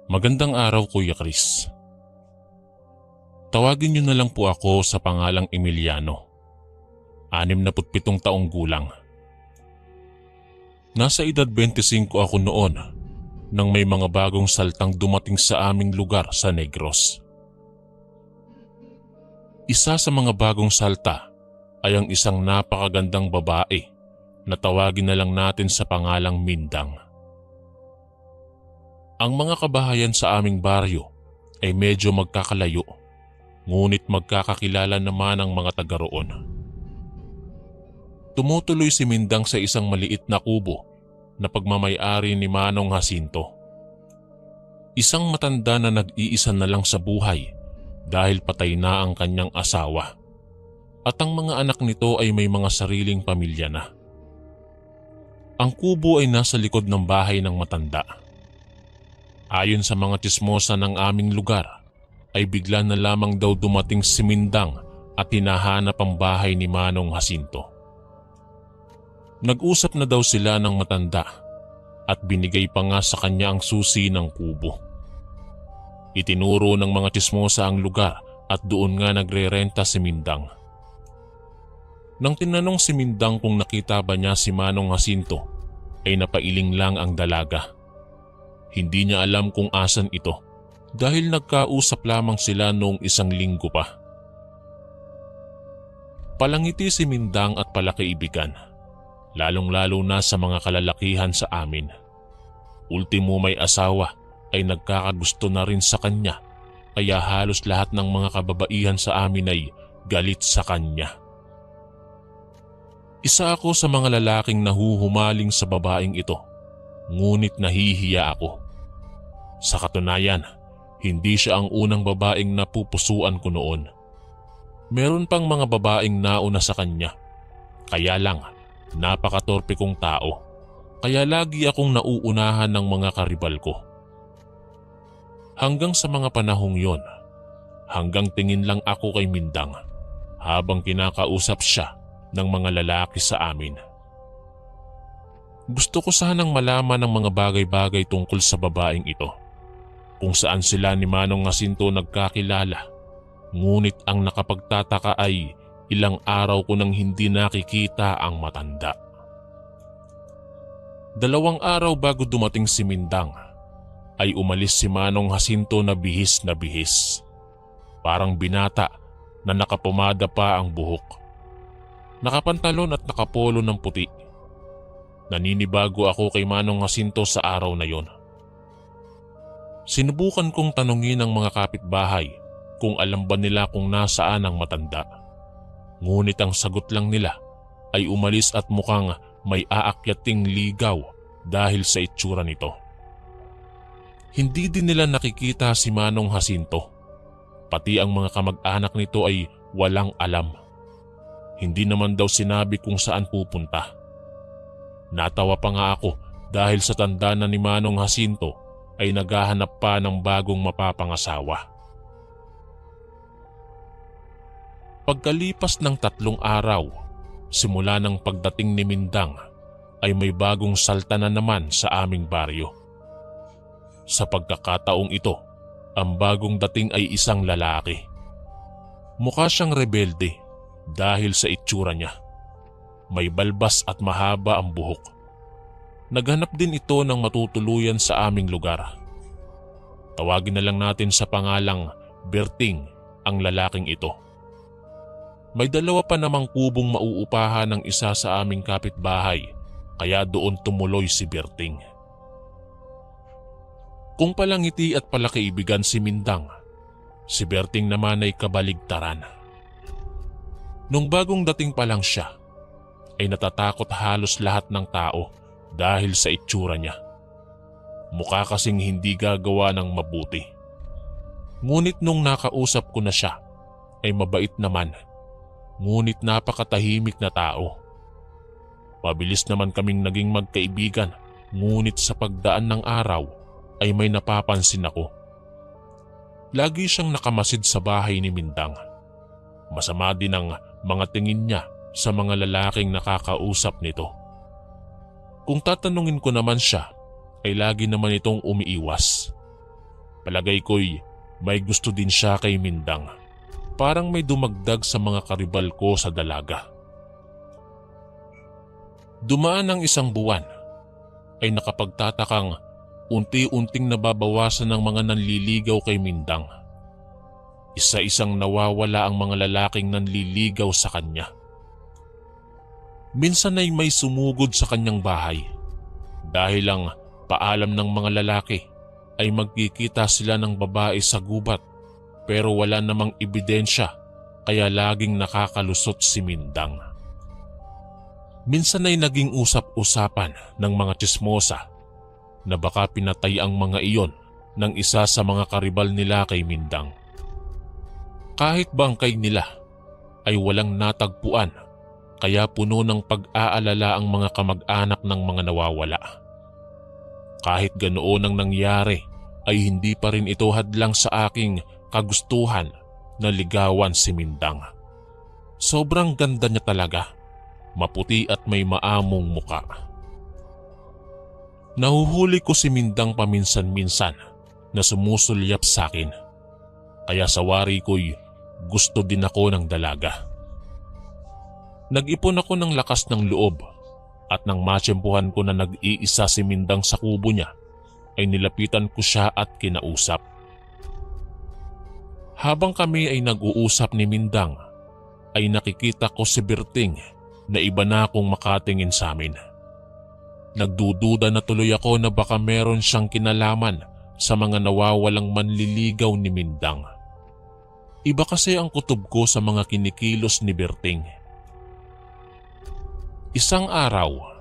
Magandang araw, Kuya Chris. Tawagin niyo na lang po ako sa pangalang Emiliano. 67 taong gulang. Nasa edad 25 ako noon nang may mga bagong saltang dumating sa aming lugar sa Negros. Isa sa mga bagong salta ay ang isang napakagandang babae na tawagin na lang natin sa pangalang Mindang. Ang mga kabahayan sa aming baryo ay medyo magkakalayo, ngunit magkakakilala naman ang mga taga roon. Tumutuloy si Mindang sa isang maliit na kubo na pagmamay-ari ni Manong Jacinto. Isang matanda na nag-iisa na lang sa buhay dahil patay na ang kanyang asawa at ang mga anak nito ay may mga sariling pamilya na. Ang kubo ay nasa likod ng bahay ng matanda. Ayon sa mga tsismosa ng aming lugar, ay bigla na lamang daw dumating si Mindang at hinahanap ang bahay ni Manong Jacinto. Nag-usap na daw sila ng matanda at binigay pa nga sa kanya ang susi ng kubo. Itinuro ng mga tsismosa ang lugar at doon nga nagre-renta si Mindang. Nang tinanong si Mindang kung nakita ba niya si Manong Jacinto, ay napailing lang ang dalaga. Hindi niya alam kung asan ito dahil nagkausap lamang sila noong 1 linggo pa. Palangiti si Mindang at palakaibigan, lalong-lalo na sa mga kalalakihan sa amin. Ultimo may asawa ay nagkakagusto na rin sa kanya, kaya halos lahat ng mga kababaihan sa amin ay galit sa kanya. Isa ako sa mga lalaking nahuhumaling sa babaeng ito, ngunit nahihiya ako. Sa katunayan, hindi siya ang unang babaeng napupusuan ko noon. Meron pang mga babaeng nauna sa kanya, kaya lang napakatorpe kong tao, kaya lagi akong nauunahan ng mga karibal ko. Hanggang sa mga panahong yon, hanggang tingin lang ako kay Mindang habang kinakausap siya ng mga lalaki sa amin. Gusto ko sanang malaman ng mga bagay-bagay tungkol sa babaeng ito, kung saan sila ni Manong Jacinto nagkakilala, ngunit ang nakapagtataka ay ilang araw ko nang hindi nakikita ang matanda. 2 araw bago dumating si Mindang, ay umalis si Manong Jacinto na bihis na bihis. Parang binata na nakapumada pa ang buhok. Nakapantalon at nakapolo ng puti. Naninibago ako kay Manong Jacinto sa araw na yon. Sinubukan kong tanungin ang mga kapitbahay kung alam ba nila kung nasaan ang matanda. Ngunit ang sagot lang nila ay umalis at mukhang may aakyating ligaw dahil sa itsura nito. Hindi din nila nakikita si Manong Jacinto. Pati ang mga kamag-anak nito ay walang alam. Hindi naman daw sinabi kung saan pupunta. Natawa pa nga ako dahil sa tanda na ni Manong Jacinto ay naghahanap pa ng bagong mapapangasawa. Pagkalipas ng 3 araw, simula ng pagdating ni Mindang, ay may bagong salta na naman sa aming baryo. Sa pagkakataong ito, ang bagong dating ay isang lalaki. Mukha siyang rebelde dahil sa itsura niya. May balbas at mahaba ang buhok. Naghanap din ito ng matutuluyan sa aming lugar. Tawagin na lang natin sa pangalang Berting ang lalaking ito. May 2 pa namang kubong mauupahan ng isa sa aming kapitbahay, kaya doon tumuloy si Berting. Kung palangiti at palakaibigan si Mindang, si Berting naman ay kabaligtaran. Nung bagong dating pa lang siya, ay natatakot halos lahat ng tao dahil sa itsura niya. Mukha kasing hindi gagawa ng mabuti. Ngunit nung nakausap ko na siya, ay mabait naman, ngunit napakatahimik na tao. Mabilis naman kaming naging magkaibigan, ngunit sa pagdaan ng araw ay may napapansin ako. Lagi siyang nakamasid sa bahay ni Mindang. Masama din ang mga tingin niya sa mga lalaking nakakausap nito. Kung tatanungin ko naman siya, ay lagi naman itong umiiwas. Palagay ko'y may gusto din siya kay Mindang. Parang may dumagdag sa mga karibal ko sa dalaga. Dumaan ang isang buwan ay nakapagtatakang unti-unting nababawasan ng mga nanliligaw kay Mindang. Isa-isang nawawala ang mga lalaking nanliligaw sa kanya. Minsan ay may sumugod sa kanyang bahay dahil ang paalam ng mga lalaki ay magkikita sila ng babae sa gubat pero wala namang ebidensya kaya laging nakakalusot si Mindang. Minsan ay naging usap-usapan ng mga tsismosa na baka pinatay ang mga iyon ng isa sa mga karibal nila kay Mindang. Kahit bangkay nila ay walang natagpuan kaya puno ng pag-aalala ang mga kamag-anak ng mga nawawala. Kahit ganoon ang nangyari ay hindi pa rin ito hadlang sa aking kagustuhan na ligawan si Mindang. Sobrang ganda niya talaga, maputi at may maamong muka. Nahuhuli ko si Mindang paminsan-minsan na sumusulyap sa akin, kaya sa wari ko'y gusto din ako ng dalaga. Nag-ipon ako ng lakas ng loob at nang matsyempuhan ko na nag-iisa si Mindang sa kubo niya, ay nilapitan ko siya at kinausap. Habang kami ay nag-uusap ni Mindang, ay nakikita ko si Berting na iba na akong makatingin sa amin. Nagdududa na tuloy ako na baka meron siyang kinalaman sa mga nawawalang manliligaw ni Mindang. Iba kasi ang kutob ko sa mga kinikilos ni Berting. Isang araw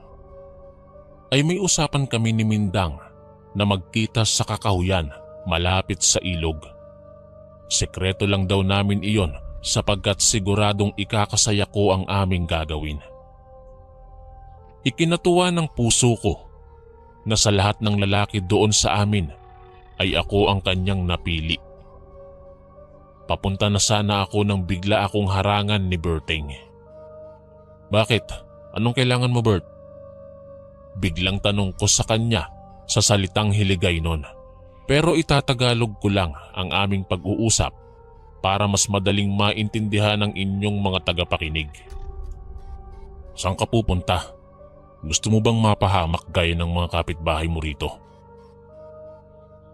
ay may usapan kami ni Mindang na magkita sa kakahuyan malapit sa ilog. Sekreto lang daw namin iyon sapagkat siguradong ikakasaya ko ang aming gagawin. Ikinatuwa ng puso ko na sa lahat ng lalaki doon sa amin ay ako ang kanyang napili. Papunta na sana ako nang bigla akong harangan ni Berting. Bakit? Anong kailangan mo, Bert? Biglang tanong ko sa kanya sa salitang Hiligay nun. Pero itatagalog ko lang ang aming pag-uusap para mas madaling maintindihan ng inyong mga tagapakinig. Saan ka pupunta? Gusto mo bang mapahamak gaya ng mga kapitbahay mo rito?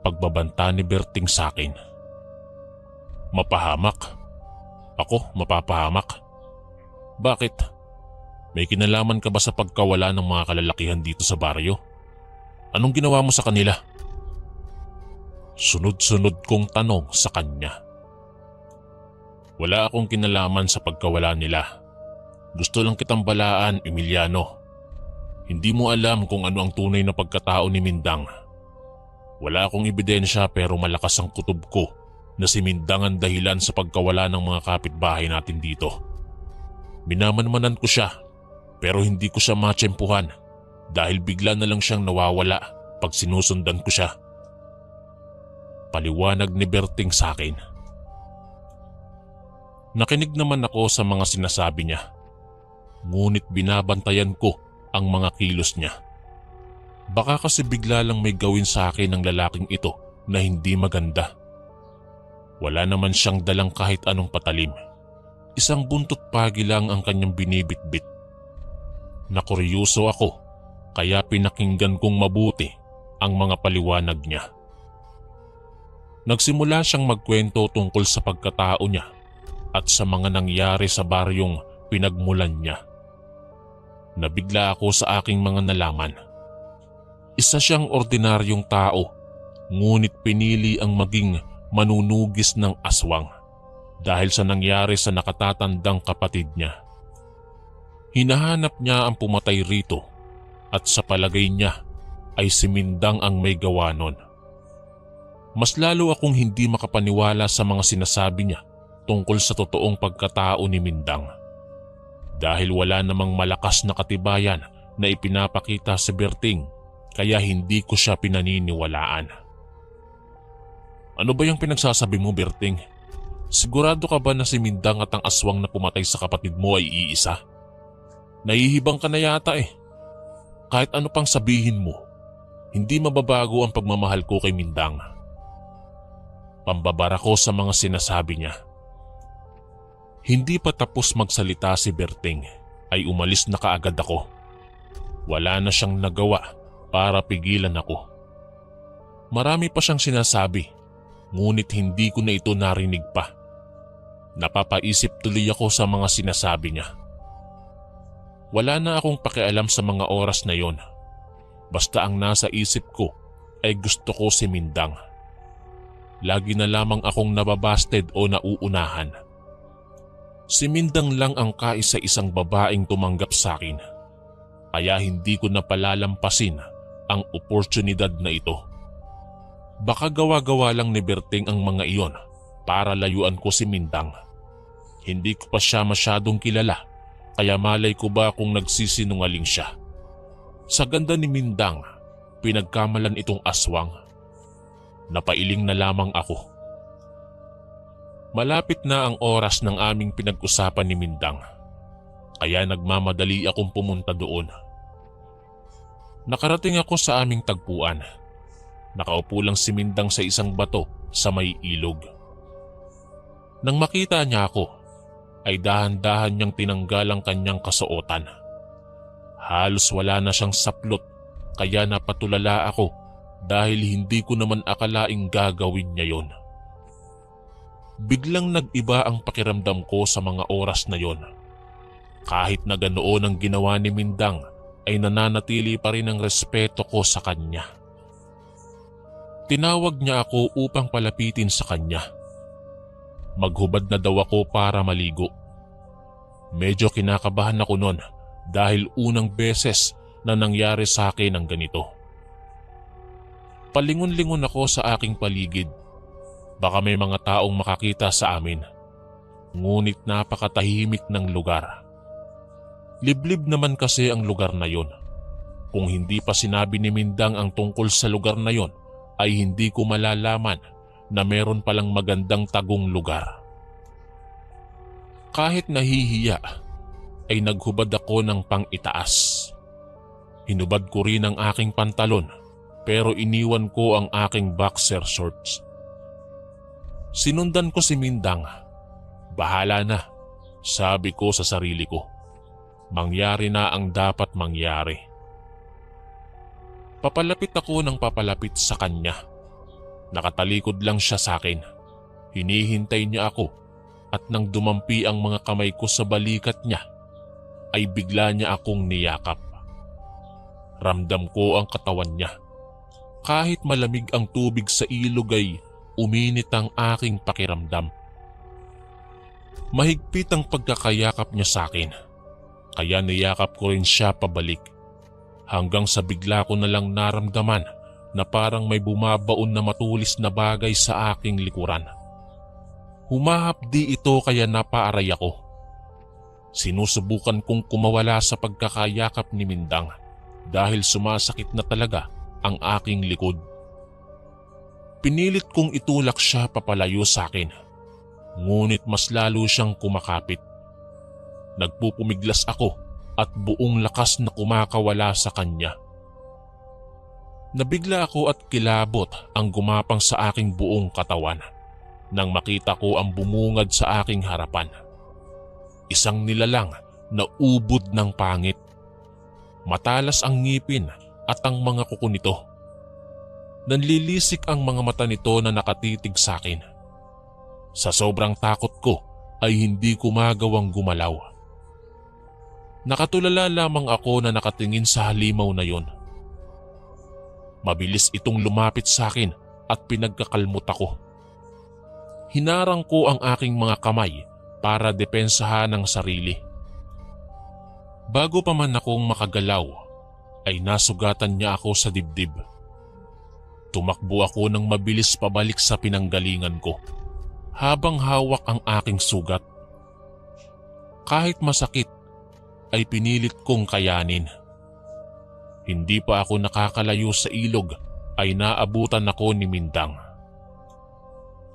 Pagbabanta ni Berting sa akin. Mapahamak? Ako mapapahamak? Bakit? May kinalaman ka ba sa pagkawala ng mga kalalakihan dito sa baryo? Anong ginawa mo sa kanila? Sunod-sunod kong tanong sa kanya. Wala akong kinalaman sa pagkawala nila. Gusto lang kitang balaan, Emiliano. Hindi mo alam kung ano ang tunay na pagkatao ni Mindang. Wala akong ebidensya pero malakas ang kutob ko na si Mindang ang dahilan sa pagkawala ng mga kapitbahay natin dito. Minamanmanan ko siya pero hindi ko siya matsyempuhan dahil bigla na lang siyang nawawala pag sinusundan ko siya. Paliwanag ni Berting sa akin. Nakinig naman ako sa mga sinasabi niya. Ngunit binabantayan ko ang mga kilos niya. Baka kasi bigla lang may gawin sa akin ng lalaking ito na hindi maganda. Wala naman siyang dalang kahit anong patalim. Isang buntot pagi lang ang kanyang binibitbit. Nakuryoso ako kaya pinakinggan kong mabuti ang mga paliwanag niya. Nagsimula siyang magkwento tungkol sa pagkatao niya at sa mga nangyari sa baryong pinagmulan niya. Nabigla ako sa aking mga nalaman. Isa siyang ordinaryong tao, ngunit pinili ang maging manunugis ng aswang dahil sa nangyari sa nakatatandang kapatid niya. Hinahanap niya ang pumatay rito at sa palagay niya ay si Mindang ang may gawa nun. Mas lalo akong hindi makapaniwala sa mga sinasabi niya tungkol sa totoong pagkatao ni Mindang. Dahil wala namang malakas na katibayan na ipinapakita si Berting kaya hindi ko siya pinaniniwalaan. Ano ba yung pinagsasabi mo, Berting? Sigurado ka ba na si Mindang at ang aswang na pumatay sa kapatid mo ay iisa? Nahihibang ka na yata eh. Kahit ano pang sabihin mo, hindi mababago ang pagmamahal ko kay Mindang. pambabara ko sa mga sinasabi niya. Hindi pa tapos magsalita si Berting ay umalis na kaagad ako. Wala na siyang nagawa para pigilan ako. Marami pa siyang sinasabi, ngunit hindi ko na ito narinig pa. Napapaisip tuloy ako sa mga sinasabi niya. Wala na akong pakialam sa mga oras na yon. Basta ang nasa isip ko ay gusto ko si Mindang. Lagi na lamang akong nababasted o nauunahan. Si Mindang lang ang kaisa-isang babaeng tumanggap sa akin. Kaya hindi ko na palalampasin ang oportunidad na ito. Baka gawa-gawa lang ni Berting ang mga iyon para layuan ko si Mindang. Hindi ko pa siya masyadong kilala, kaya malay ko ba kung nagsisinungaling siya. Sa ganda ni Mindang, pinagkamalan itong aswang. Napailing na lamang ako. Malapit na ang oras ng aming pinag-usapan ni Mindang, kaya nagmamadali akong pumunta doon. Nakarating ako sa aming tagpuan. Nakaupo lang si Mindang sa isang bato sa may ilog. Nang makita niya ako, ay dahan-dahan niyang tinanggal ang kanyang kasuotan. Halos wala na siyang saplot, kaya napatulala ako dahil hindi ko naman akalaing gagawin niya yon. Biglang nag-iba ang pakiramdam ko sa mga oras na yon. Kahit na ganoon ang ginawa ni Mindang, ay nananatili pa rin ang respeto ko sa kanya. Tinawag niya ako upang palapitin sa kanya. Maghubad na daw ako para maligo. Medyo kinakabahan ako noon dahil unang beses na nangyari sa akin ang ganito. Palingon-lingon ako sa aking paligid. Baka may mga taong makakita sa amin. Ngunit napakatahimik ng lugar. Liblib naman kasi ang lugar na yon. Kung hindi pa sinabi ni Mindang ang tungkol sa lugar na yon, ay hindi ko malalaman na meron palang magandang tagong lugar. Kahit nahihiya, ay naghubad ako ng pang-itaas. Hinubad ko rin ang aking pantalon, pero iniwan ko ang aking boxer shorts. Sinundan ko si Mindang. Bahala na, sabi ko sa sarili ko. Mangyari na ang dapat mangyari. Papalapit ako ng papalapit sa kanya. Nakatalikod lang siya sa akin. Hinihintay niya ako at nang dumampi ang mga kamay ko sa balikat niya, ay bigla niya akong niyakap. Ramdam ko ang katawan niya. Kahit malamig ang tubig sa ilog ay uminit ang aking pakiramdam. Mahigpit ang pagkakayakap niya sa akin, kaya niyakap ko rin siya pabalik. Hanggang sa bigla ko na lang naramdaman na parang may bumabaon na matulis na bagay sa aking likuran. Humahapdi ito kaya napaaray ako. Sinusubukan kong kumawala sa pagkakayakap ni Mindang dahil sumasakit na talaga ang aking likod. Pinilit kong itulak siya papalayo sa akin, ngunit mas lalo siyang kumakapit. Nagpupumiglas ako at buong lakas na kumakawala sa kanya. Nabigla ako at kilabot ang gumapang sa aking buong katawan nang makita ko ang bumungad sa aking harapan. Isang nilalang na ubod ng pangit. Matalas ang ngipin at ang mga kuko nito. Nanlilisik ang mga mata nito na nakatitig sa akin. Sa sobrang takot ko ay hindi ko magawang gumalaw. Nakatulala lamang ako na nakatingin sa halimaw na yon. Mabilis itong lumapit sa akin at pinagkakalmot ako. Hinarang ko ang aking mga kamay para depensahan ang sarili. Bago pa man akong makagalaw, ay nasugatan niya ako sa dibdib. Tumakbo ako ng mabilis pabalik sa pinanggalingan ko, habang hawak ang aking sugat. Kahit masakit, ay pinilit kong kayanin. Hindi pa ako nakakalayo sa ilog ay naabutan ako ni Mindang.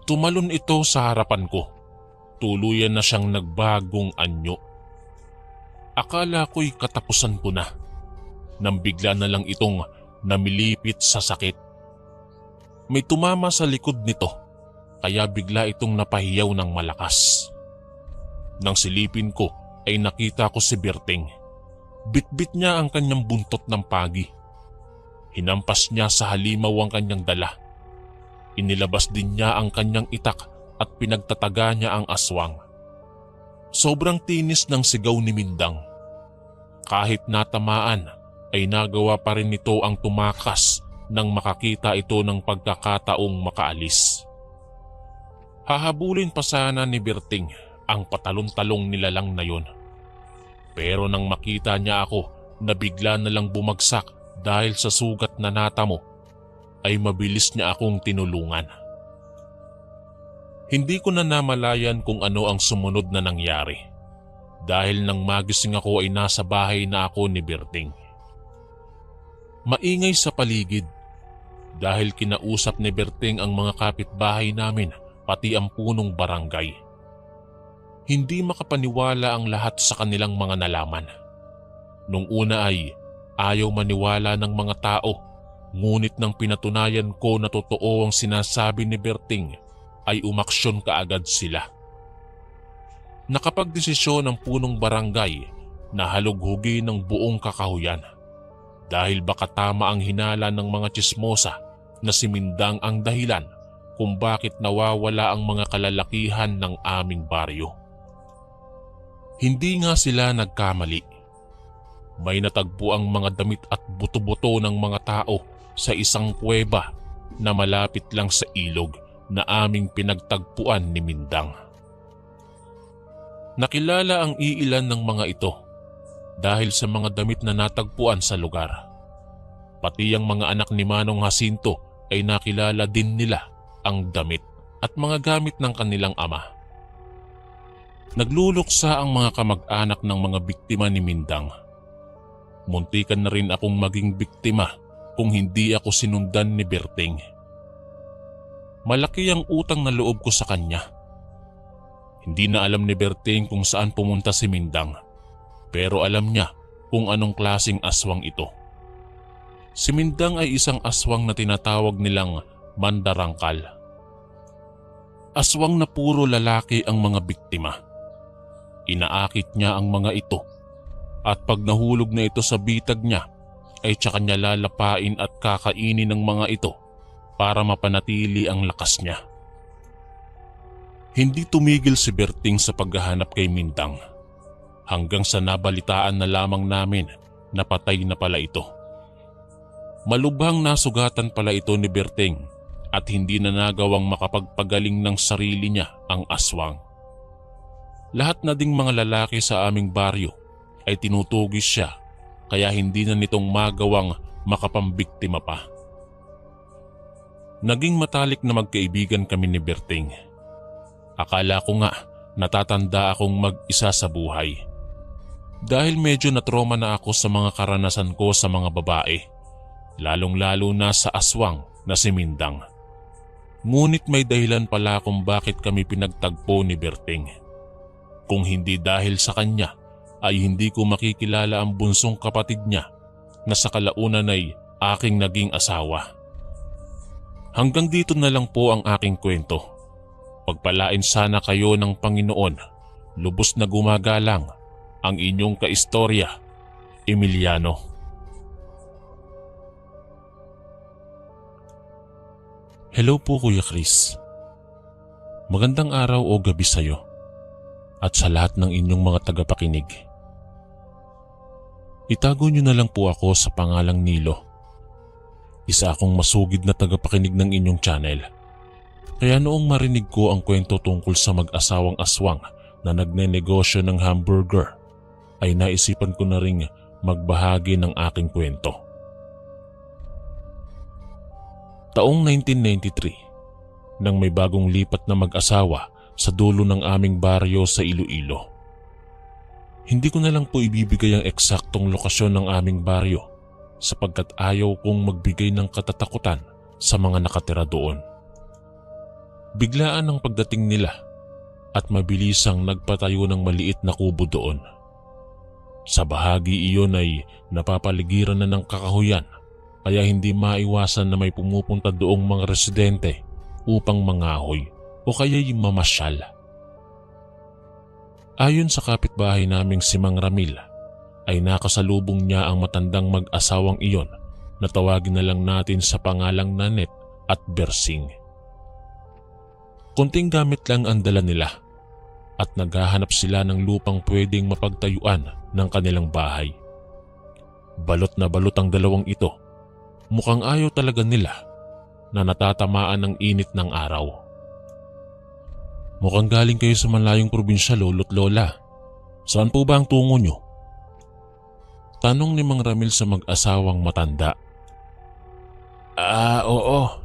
Tumalon ito sa harapan ko. Tuluyan na siyang nagbagong anyo. Akala ko'y katapusan ko na, nang bigla na lang itong namilipit sa sakit. May tumama sa likod nito, kaya bigla itong napahiyaw ng malakas. Nang silipin ko ay nakita ko si Berting. Bitbit niya ang kanyang buntot ng pagi. Hinampas niya sa halimaw ang kanyang dala. Inilabas din niya ang kanyang itak at pinagtataga niya ang aswang. Sobrang tinis ng sigaw ni Mindang. Kahit natamaan ay nagawa pa rin nito ang tumakas nang makakita ito ng pagkakataong makaalis. Hahabulin pa sana ni Berting ang patalong-talong nilalang na yon. Pero nang makita niya ako na bigla na lang bumagsak dahil sa sugat na natamo, ay mabilis niya akong tinulungan. Hindi ko na namalayan kung ano ang sumunod na nangyari. Dahil nang magising ako ay nasa bahay na ako ni Berting. Maingay sa paligid dahil kinausap ni Berting ang mga kapitbahay namin pati ang punong barangay. Hindi makapaniwala ang lahat sa kanilang mga nalaman. Nung una ay ayaw maniwala ng mga tao, ngunit nang pinatunayan ko na totoo ang sinasabi ni Berting ay umaksyon kaagad sila. Nakapagdesisyon ang punong barangay na halughugin ng buong kakahuyan dahil baka tama ang hinala ng mga tsismosa na si Mindang ang dahilan kung bakit nawawala ang mga kalalakihan ng aming baryo. Hindi nga sila nagkamali. May natagpo ang mga damit at buto-buto ng mga tao sa isang kuweba na malapit lang sa ilog na aming pinagtagpuan ni Mindang. Nakilala ang iilan ng mga ito dahil sa mga damit na natagpuan sa lugar. Pati ang mga anak ni Manong Jacinto ay nakilala din nila ang damit at mga gamit ng kanilang ama. Nagluluksa ang mga kamag-anak ng mga biktima ni Mindang. Muntikan na rin akong maging biktima kung hindi ako sinundan ni Berting. Malaki ang utang na loob ko sa kanya. Hindi na alam ni Berting kung saan pumunta si Mindang, pero alam niya kung anong klaseng aswang ito. Si Mindang ay isang aswang na tinatawag nilang mandarangkal. Aswang na puro lalaki ang mga biktima. Inaakit niya ang mga ito at pag nahulog na ito sa bitag niya ay tsaka niya lalapain at kakainin ng mga ito para mapanatili ang lakas niya. Hindi tumigil si Berting sa paghahanap kay Mindang hanggang sa nabalitaan na lamang namin na patay na pala ito. Malubhang nasugatan pala ito ni Berting at hindi na nagawang makapagpagaling ng sarili niya ang aswang. Lahat na ding mga lalaki sa aming baryo ay tinutugis siya kaya hindi na nitong magawang makapambiktima pa. Naging matalik na magkaibigan kami ni Berting. Akala ko nga natatanda akong mag-isa sa buhay. Dahil medyo natroma na ako sa mga karanasan ko sa mga babae, lalong-lalo na sa aswang na si Mindang. Ngunit may dahilan pala kung bakit kami pinagtagpo ni Berting. Kung hindi dahil sa kanya, ay hindi ko makikilala ang bunsong kapatid niya na sa kalaunan ay aking naging asawa. Hanggang dito na lang po ang aking kwento. Pagpalain sana kayo ng Panginoon, lubos na gumagalang ang inyong kaistorya, Emiliano. Hello po Kuya Chris. Magandang araw o gabi sayo at sa lahat ng inyong mga tagapakinig. Itago niyo na lang po ako sa pangalang Nilo. Isa akong masugid na tagapakinig ng inyong channel. Kaya noong marinig ko ang kwento tungkol sa mag-asawang aswang na nagnenegosyo ng hamburger, ay naisipan ko na ring magbahagi ng aking kwento. Taong 1993, nang may bagong lipat na mag-asawa sa dulo ng aming baryo sa Iloilo. Hindi ko na lang po ibibigay ang eksaktong lokasyon ng aming baryo sapagkat ayaw kong magbigay ng katatakutan sa mga nakatira doon. Biglaan ang pagdating nila at mabilisang nagpatayo ng maliit na kubo doon. Sa bahagi iyon ay napapaligiran na ng kakahuyan kaya hindi maiwasan na may pumupunta doong mga residente upang mangahoy o kaya'y mamasyal. Ayon sa kapitbahay naming si Mang Ramil, ay nakasalubong niya ang matandang mag-asawang iyon na tawagin na lang natin sa pangalang Nanet at Bersing. Kunting gamit lang ang dala nila at naghahanap sila ng lupang pwedeng mapagtayuan ng kanilang bahay. Balot na balot ang dalawang ito. Mukhang ayaw talaga nila na natatamaan ng init ng araw. Mukhang galing kayo sa malayong probinsya, lolo't lola. Saan po ba ang tungo nyo? Tanong ni Mang Ramil sa mag-asawang matanda. Oo.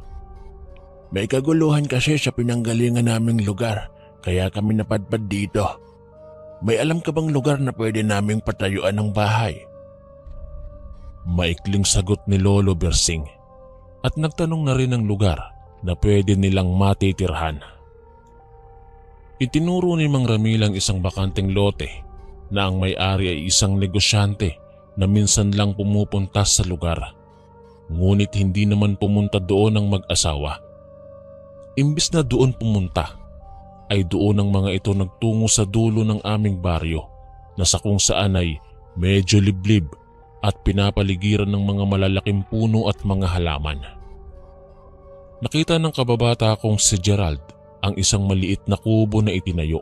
May kaguluhan kasi sa pinanggalingan naming lugar, kaya kami napadpad dito. May alam ka bang lugar na pwede naming patayuan ng bahay? Maikling sagot ni Lolo Bersing at nagtanong na rin ng lugar na pwede nilang matitirhan. Itinuro ni Mang Ramil ang isang bakanteng lote na ang may-ari ay isang negosyante na minsan lang pumupunta sa lugar. Ngunit hindi naman pumunta doon ang mag-asawa. Imbis na doon pumunta, ay doon ang mga ito nagtungo sa dulo ng aming baryo na sa kung saan ay medyo liblib at pinapaligiran ng mga malalaking puno at mga halaman. Nakita ng kababata kong si Gerald ang isang maliit na kubo na itinayo.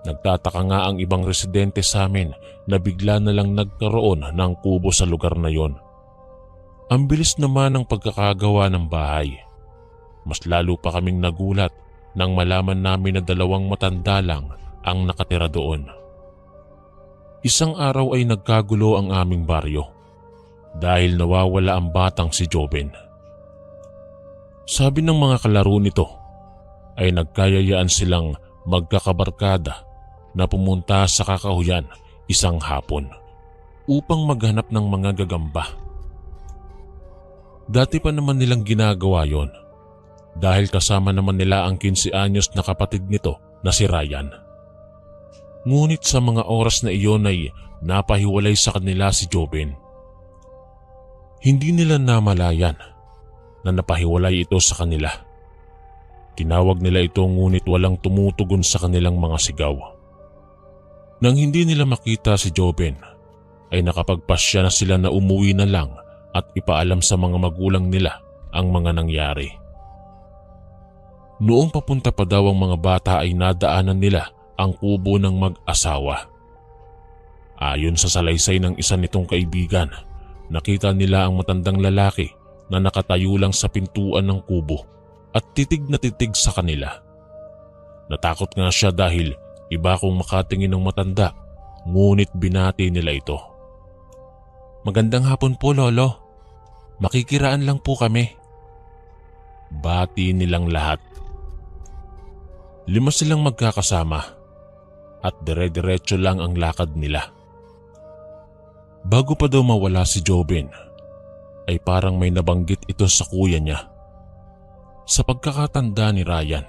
Nagtataka nga ang ibang residente sa amin na bigla na lang nagkaroon ng kubo sa lugar na yon. Ang bilis naman ng pagkakagawa ng bahay. Mas lalo pa kaming nagulat nang malaman namin na 2 matanda lang ang nakatira doon. Isang araw ay nagkagulo ang aming baryo dahil nawawala ang batang si Joben. Sabi ng mga kalaro nito ay nagkayayaan silang magkakabarkada na pumunta sa kakahuyan isang hapon upang maghanap ng mga gagamba. Dati pa naman nilang ginagawa yon dahil kasama naman nila ang 15 anyos na kapatid nito na si Ryan. Ngunit sa mga oras na iyon ay napahiwalay sa kanila si Joben. Hindi nila namalayan na napahiwalay ito sa kanila. Tinawag nila ito ngunit walang tumutugon sa kanilang mga sigaw. Nang hindi nila makita si Joben, ay nakapagpasya na sila na umuwi na lang at ipaalam sa mga magulang nila ang mga nangyari. Noong papunta pa daw ang mga bata ay nadaanan nila ang kubo ng mag-asawa. Ayon sa salaysay ng isa nitong kaibigan, nakita nila ang matandang lalaki na nakatayo lang sa pintuan ng kubo at titig na titig sa kanila. Natakot nga siya dahil iba kung makatingin ng matanda, ngunit binati nila ito. "Magandang hapon po, Lolo. Makikiraan lang po kami." Bati nilang lahat. 5 silang magkakasama at dire-diretso lang ang lakad nila. Bago pa daw mawala si Joben, ay parang may nabanggit ito sa kuya niya. Sa pagkakatanda ni Ryan,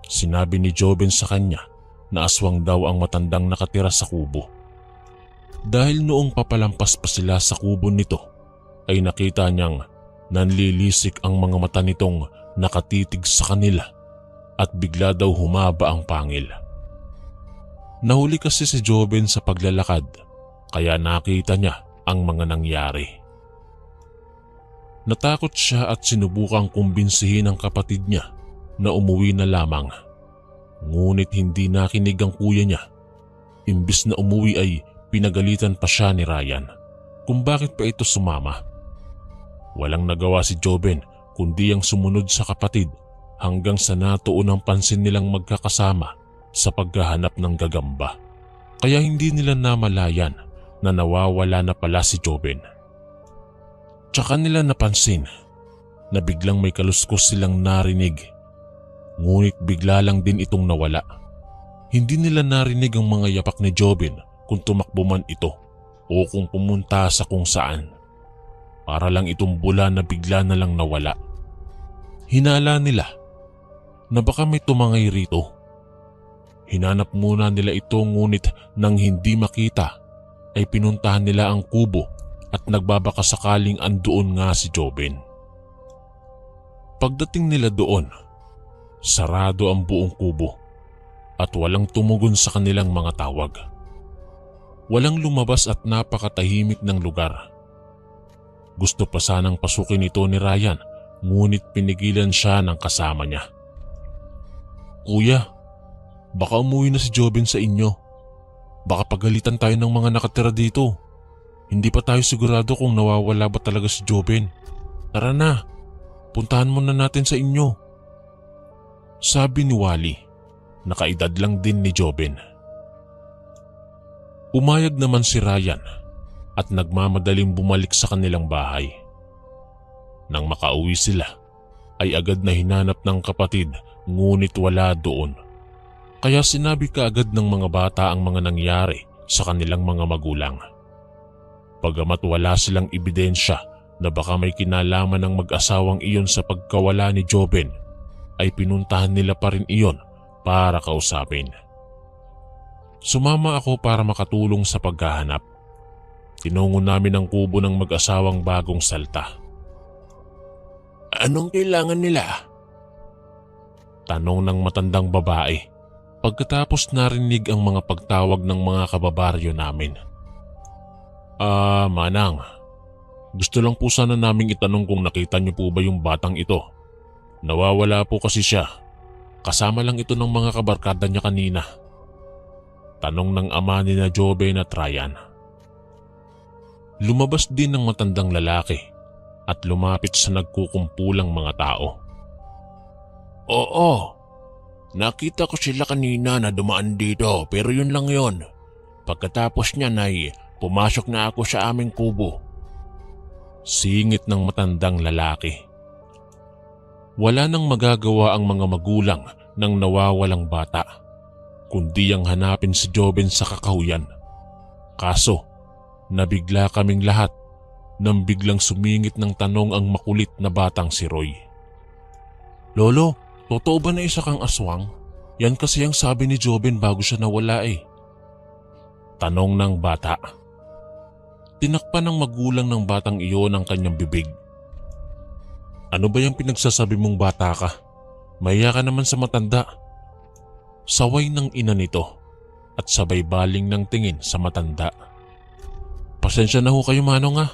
sinabi ni Joben sa kanya na aswang daw ang matandang nakatira sa kubo. Dahil noong papalampas pa sila sa kubo nito, ay nakita niyang nanlilisik ang mga mata nitong nakatitig sa kanila at bigla daw humaba ang pangil. Nahuli kasi si Joben sa paglalakad kaya nakita niya ang mga nangyari. Natakot siya at sinubukang kumbinsihin ang kapatid niya na umuwi na lamang. Ngunit hindi nakinig ang kuya niya. Imbis na umuwi ay pinagalitan pa siya ni Ryan kung bakit pa ito sumama. Walang nagawa si Joben kundi ang sumunod sa kapatid hanggang sa natuon ang pansin nilang magkakasama sa paghahanap ng gagamba. Kaya hindi nila namalayan na nawawala na pala si Joben. Tsaka nila napansin na biglang may kaluskos silang narinig. Ngunit bigla lang din itong nawala. Hindi nila narinig ang mga yapak ni Joben kung tumakbo man ito o kung pumunta sa kung saan. Para lang itong bula na bigla na lang nawala. Hinala nila na baka may tumangay rito. Hinanap muna nila ito ngunit nang hindi makita ay pinuntahan nila ang kubo at nagbabaka sakaling andoon nga si Joben. Pagdating nila doon sarado ang buong kubo at walang tumugon sa kanilang mga tawag. Walang lumabas at napakatahimik ng lugar. Gusto pa sanang pasukin ito ni Ryan, ngunit pinigilan siya ng kasama niya. "Kuya, baka umuwi na si Joben sa inyo. Baka pagalitan tayo ng mga nakatira dito. Hindi pa tayo sigurado kung nawawala ba talaga si Joben. Tara na, puntahan muna natin sa inyo," sabi ni Wally, nakaedad lang din ni Joben. Umayag naman si Ryan at nagmamadaling bumalik sa kanilang bahay. Nang makauwi sila, ay agad na hinanap ng kapatid ngunit wala doon. Kaya sinabi kaagad ng mga bata ang mga nangyari sa kanilang mga magulang. Bagamat wala silang ebidensya na baka may kinalaman ng mag-asawang iyon sa pagkawala ni Joben, ay pinuntahan nila pa rin iyon para kausapin. Sumama ako para makatulong sa paghahanap. Tinungo namin ang kubo ng mag-asawang bagong salta. "Anong kailangan nila?" tanong ng matandang babae pagkatapos narinig ang mga pagtawag ng mga kababaryo namin. Manang, gusto lang po sana naming itanong kung nakita niyo po ba yung batang ito. Nawawala po kasi siya. Kasama lang ito ng mga kabarkada niya kanina," tanong ng ama ni na Joben at Ryan. Lumabas din ng matandang lalaki at lumapit sa nagkukumpulang mga tao. "Oo, nakita ko sila kanina na dumaan dito pero yun lang yon. Pagkatapos niyan ay pumasok na ako sa aming kubo," singit ng matandang lalaki. Wala nang magagawa ang mga magulang ng nawawalang bata, kundi ang hanapin si Joben sa kakahuyan. Kaso, nabigla kaming lahat nang biglang sumingit ng tanong ang makulit na batang si Roy. "Lolo, totoo ba na isa kang aswang? Yan kasi ang sabi ni Joben bago siya nawala eh," tanong ng bata. Tinakpan ng magulang ng batang iyon ang kanyang bibig. "Ano ba yung pinagsasabi mong bata ka? Mahiya ka naman sa matanda," saway ng ina nito at sabay baling ng tingin sa matanda. "Pasensya na ho kayo manong ah.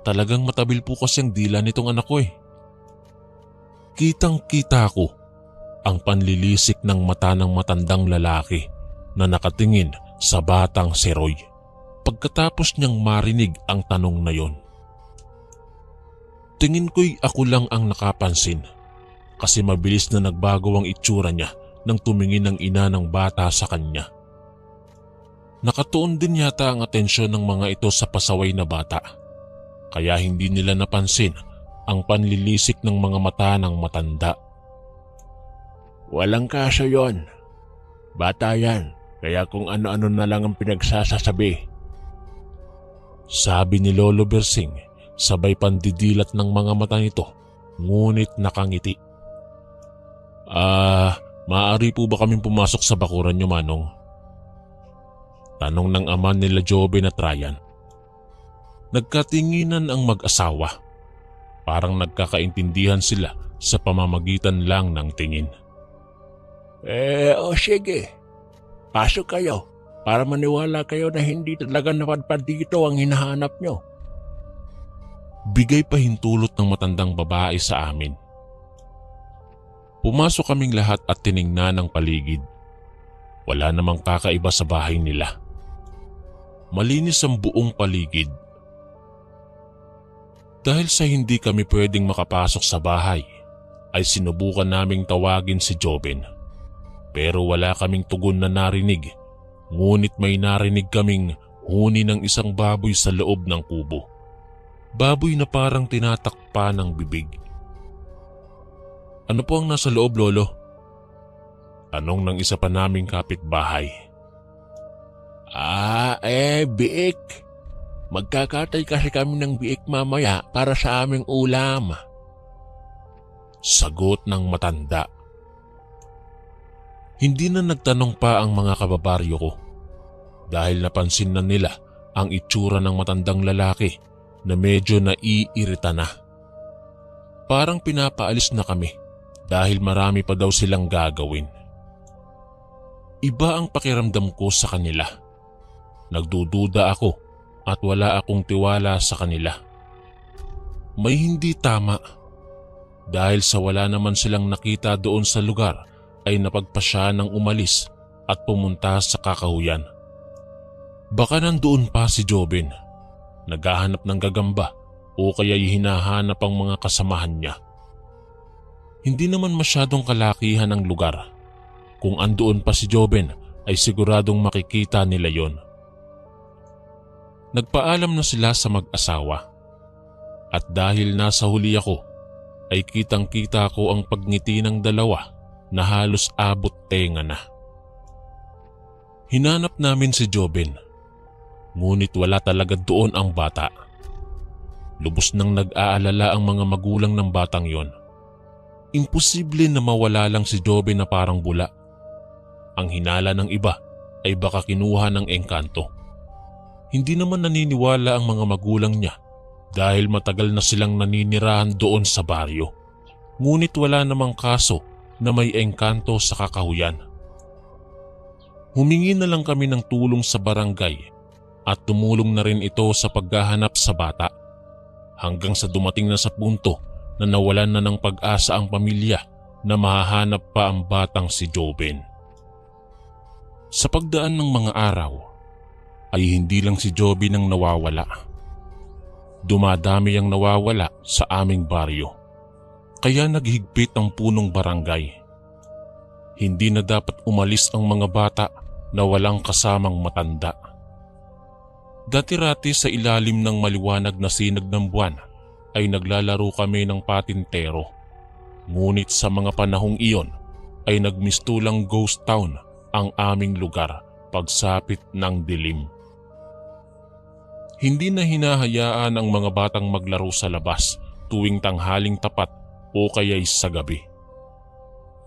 Talagang matabil po kasi ang dila nitong anak ko eh." Kitang-kita ko ang panlilisik ng mata ng matandang lalaki na nakatingin sa batang si Roy pagkatapos niyang marinig ang tanong na yon. Tingin ko'y ako lang ang nakapansin kasi mabilis na nagbago ang itsura niya nang tumingin ang ina ng bata sa kanya. Nakatuon din yata ang atensyon ng mga ito sa pasaway na bata, kaya hindi nila napansin ang panlilisik ng mga mata ng matanda. "Walang kaso yon. Bata yan, kaya kung ano-ano na lang ang pinagsasasabi," sabi ni Lolo Bersing sabay pandidilat ng mga mata nito ngunit nakangiti. Maaari po ba kaming pumasok sa bakuran niyo manong?" tanong ng ama nila Joben at Ryan. Nagkatinginan ang mag-asawa. Parang nagkakaintindihan sila sa pamamagitan lang ng tingin. Sige. Pasok kayo para maniwala kayo na hindi talaga napadpad dito ang hinahanap nyo," bigay pahintulot ng matandang babae sa amin. Pumasok kaming lahat at tiningnan ang paligid. Wala namang kakaiba sa bahay nila. Malinis ang buong paligid. Dahil sa hindi kami pwedeng makapasok sa bahay, ay sinubukan naming tawagin si Joben. Pero wala kaming tugon na narinig, ngunit may narinig kaming huni ng isang baboy sa loob ng kubo. Baboy na parang tinatakpa ng bibig. "Ano po ang nasa loob, Lolo?" tanong ng isa pa naming kapitbahay. Biik. Magkakatay kasi kami ng biik mamaya para sa aming ulam," sagot ng matanda. Hindi na nagtanong pa ang mga kababaryo ko dahil napansin na nila ang itsura ng matandang lalaki na medyo naiirita na. Parang pinapaalis na kami dahil marami pa daw silang gagawin. Iba ang pakiramdam ko sa kanila. Nagdududa ako at wala akong tiwala sa kanila. May hindi tama. Dahil sa wala naman silang nakita doon sa lugar ay napagpasya ng umalis at pumunta sa kakahuyan. Baka nandoon pa si Jobin, naghahanap ng gagamba o kaya'y hinahanap ang mga kasamahan niya. Hindi naman masyadong kalakihan ang lugar. Kung andoon pa si Jobin ay siguradong makikita nila yon. Nagpaalam na sila sa mag-asawa. At dahil nasa huli ako, ay kitang-kita ko ang pagngiti ng dalawa na halos abot tenga na. Hinanap namin si Jobin, ngunit wala talaga doon ang bata. Lubos nang nag-aalala ang mga magulang ng batang yon. Imposible na mawala lang si Jobin na parang bula. Ang hinala ng iba ay baka kinuha ng engkanto. Hindi naman naniniwala ang mga magulang niya dahil matagal na silang naninirahan doon sa baryo. Ngunit wala namang kaso na may engkanto sa kakahuyan. Humingi na lang kami ng tulong sa barangay at tumulong na rin ito sa paghahanap sa bata hanggang sa dumating na sa punto na nawalan na ng pag-asa ang pamilya na mahahanap pa ang batang si Jobin. Sa pagdaan ng mga araw ay hindi lang si Jobin ang nawawala. Dumadami ang nawawala sa aming baryo. Kaya naghigpit ang punong barangay. Hindi na dapat umalis ang mga bata na walang kasamang matanda. Dati-rati sa ilalim ng maliwanag na sinag ng buwan ay naglalaro kami ng patintero. Ngunit sa mga panahong iyon ay nagmistulang ghost town ang aming lugar pagsapit ng dilim. Hindi na hinahayaan ang mga batang maglaro sa labas tuwing tanghaling tapat o kaya'y sa gabi.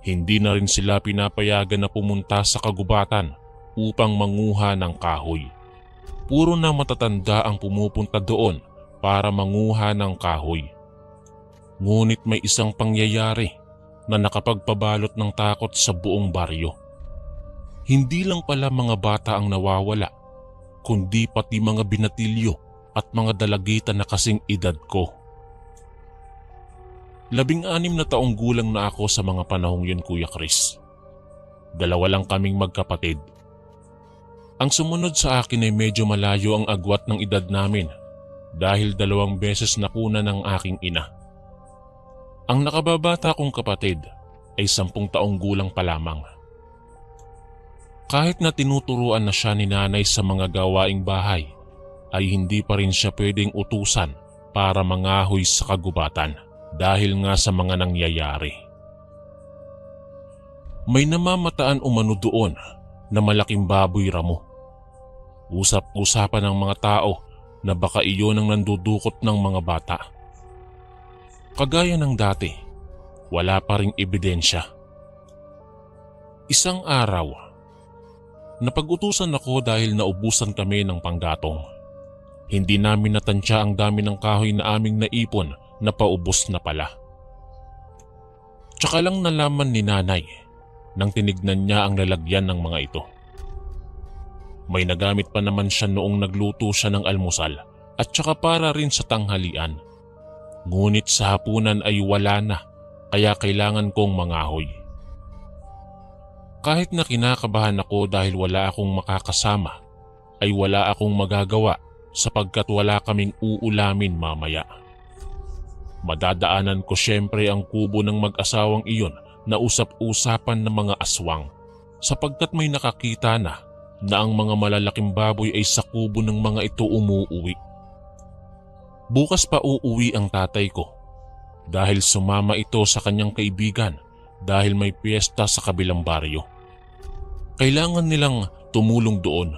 Hindi na rin sila pinapayagan na pumunta sa kagubatan upang manguha ng kahoy. Puro na matatanda ang pumupunta doon para manguha ng kahoy. Ngunit may isang pangyayari na nakapagpabalot ng takot sa buong baryo. Hindi lang pala mga bata ang nawawala, kundi pati mga binatilyo at mga dalagitan na kasing edad ko. 16 na taong gulang na ako sa mga panahong yun, Kuya Chris. 2 lang kaming magkapatid. Ang sumunod sa akin ay medyo malayo ang agwat ng edad namin dahil 2 beses nakuna ng aking ina. Ang nakababata kong kapatid ay 10 taong gulang pa lamang. Kahit na tinuturuan na siya ni nanay sa mga gawaing bahay, ay hindi pa rin siya pwedeng utusan para mangahoy sa kagubatan dahil nga sa mga nangyayari. May namamataan umano doon na malaking baboy ramo. Usap-usapan ng mga tao na baka iyon ang nandudukot ng mga bata. Kagaya ng dati, wala pa ring ebidensya. Isang araw, napag-utusan ako dahil naubusan kami ng panggatong. Hindi namin natansya ang dami ng kahoy na aming naipon na paubos na pala. Tsaka lang nalaman ni nanay nang tinignan niya ang lalagyan ng mga ito. May nagamit pa naman siya noong nagluto siya ng almusal at tsaka para rin sa tanghalian. Ngunit sa hapunan ay wala na, kaya kailangan kong mangahoy. Kahit na kinakabahan ako dahil wala akong makakasama, ay wala akong magagawa sapagkat wala kaming uulamin mamaya. Madadaanan ko syempre ang kubo ng mag-asawang iyon na usap-usapan ng mga aswang sapagkat may nakakita na ang mga malalaking baboy ay sa kubo ng mga ito umuuwi. Bukas pa uuwi ang tatay ko dahil sumama ito sa kanyang kaibigan dahil may piyesta sa kabilang baryo. Kailangan nilang tumulong doon.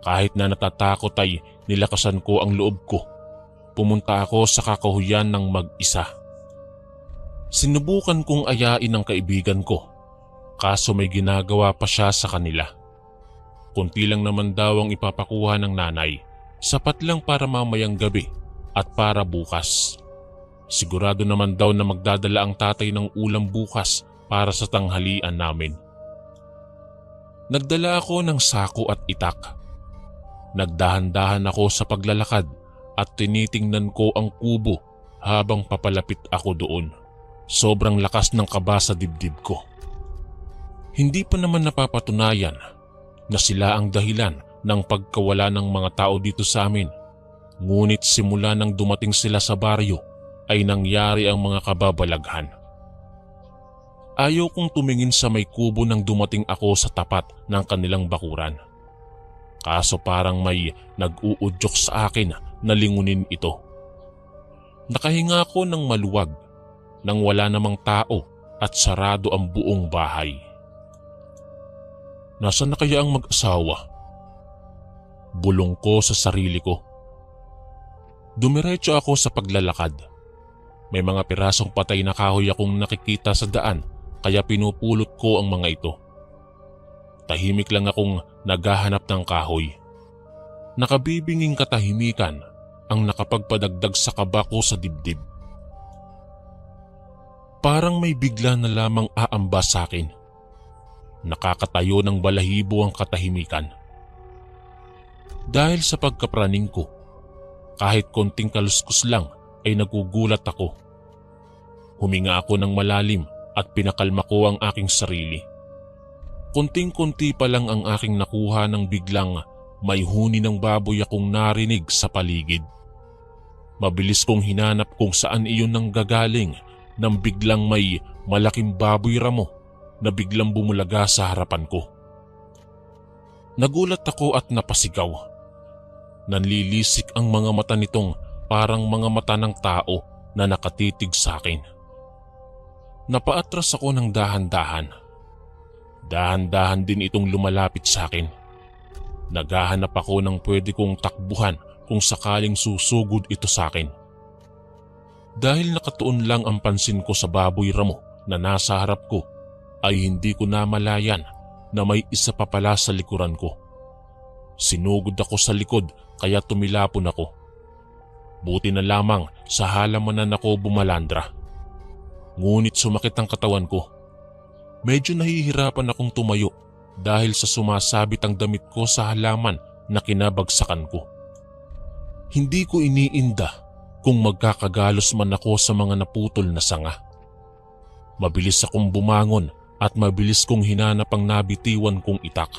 Kahit na natatakot ay nilakasan ko ang loob ko. Pumunta ako sa kakahuyan ng mag-isa. Sinubukan kong ayain ang kaibigan ko, kaso may ginagawa pa siya sa kanila. Kunti lang naman daw ang ipapakuha ng nanay, sapat lang para mamayang gabi at para bukas. Sigurado naman daw na magdadala ang tatay ng ulam bukas para sa tanghalian namin. Nagdala ako ng sako at itak. Nagdahan-dahan ako sa paglalakad at tinitingnan ko ang kubo habang papalapit ako doon. Sobrang lakas ng kaba sa dibdib ko. Hindi pa naman napapatunayan na sila ang dahilan ng pagkawala ng mga tao dito sa amin. Ngunit simula nang dumating sila sa baryo ay nangyari ang mga kababalaghan. Ayaw kong tumingin sa may kubo nang dumating ako sa tapat ng kanilang bakuran. Kaso parang may nag-uudyok sa akin na lingunin ito. Nakahinga ako ng maluwag nang wala namang tao at sarado ang buong bahay. Nasaan na kaya ang mag-asawa? Bulong ko sa sarili ko. Dumiretso ako sa paglalakad. May mga pirasong patay na kahoy akong nakikita sa daan kaya pinupulot ko ang mga ito. Tahimik lang akong naghahanap ng kahoy. Nakabibinging katahimikan ang nakapagpadagdag sa kaba ko sa dibdib. Parang may bigla na lamang aamba sa akin. Nakakatayo ng balahibo ang katahimikan. Dahil sa pagkapraning ko, kahit konting kaluskos lang ay nagugulat ako. Huminga ako ng malalim at pinakalma ko ang aking sarili. Konting-konti pa lang ang aking nakuha nang biglang may huni ng baboy akong narinig sa paligid. Mabilis kong hinanap kung saan iyon nanggagaling nang biglang may malaking baboy ramo na biglang bumulaga sa harapan ko. Nagulat ako at napasigaw. Nanlilisik ang mga mata nitong parang mga mata ng tao na nakatitig sa akin. Napaatras ako ng dahan-dahan. Dahan-dahan din itong lumalapit sa akin. Naghahanap ako ng pwede kong takbuhan kung sakaling susugod ito sa akin. Dahil nakatuon lang ang pansin ko sa baboy ramo na nasa harap ko, ay hindi ko namalayan na may isa pa pala sa likuran ko. Sinugod ako sa likod kaya tumilapon ako. Buti na lamang sa halamanan ako bumalandra. Ngunit sumakit ang katawan ko. Medyo nahihirapan akong tumayo dahil sa sumasabit ang damit ko sa halaman na kinabagsakan ko. Hindi ko iniinda kung magkakagalos man ako sa mga naputol na sanga. Mabilis akong bumangon at mabilis kong hinanap ang nabitiwan kong itak.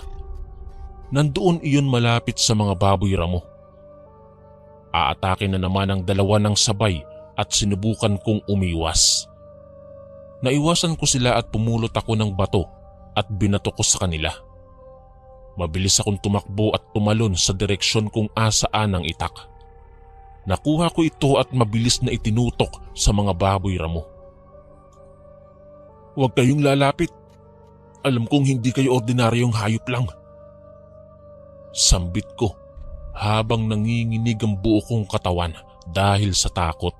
Nandoon iyon malapit sa mga baboy ramo. Aatake na naman ang dalawa ng sabay at sinubukan kong umiwas. Naiwasan ko sila at pumulot ako ng bato at binato ko sa kanila. Mabilis akong tumakbo at tumalon sa direksyon kung asaan ang itak. Nakuha ko ito at mabilis na itinutok sa mga baboy ramo. Huwag kayong lalapit. Alam kong hindi kayo ordinaryong hayop lang. Sambit ko habang nanginginig ang buo kong katawan dahil sa takot.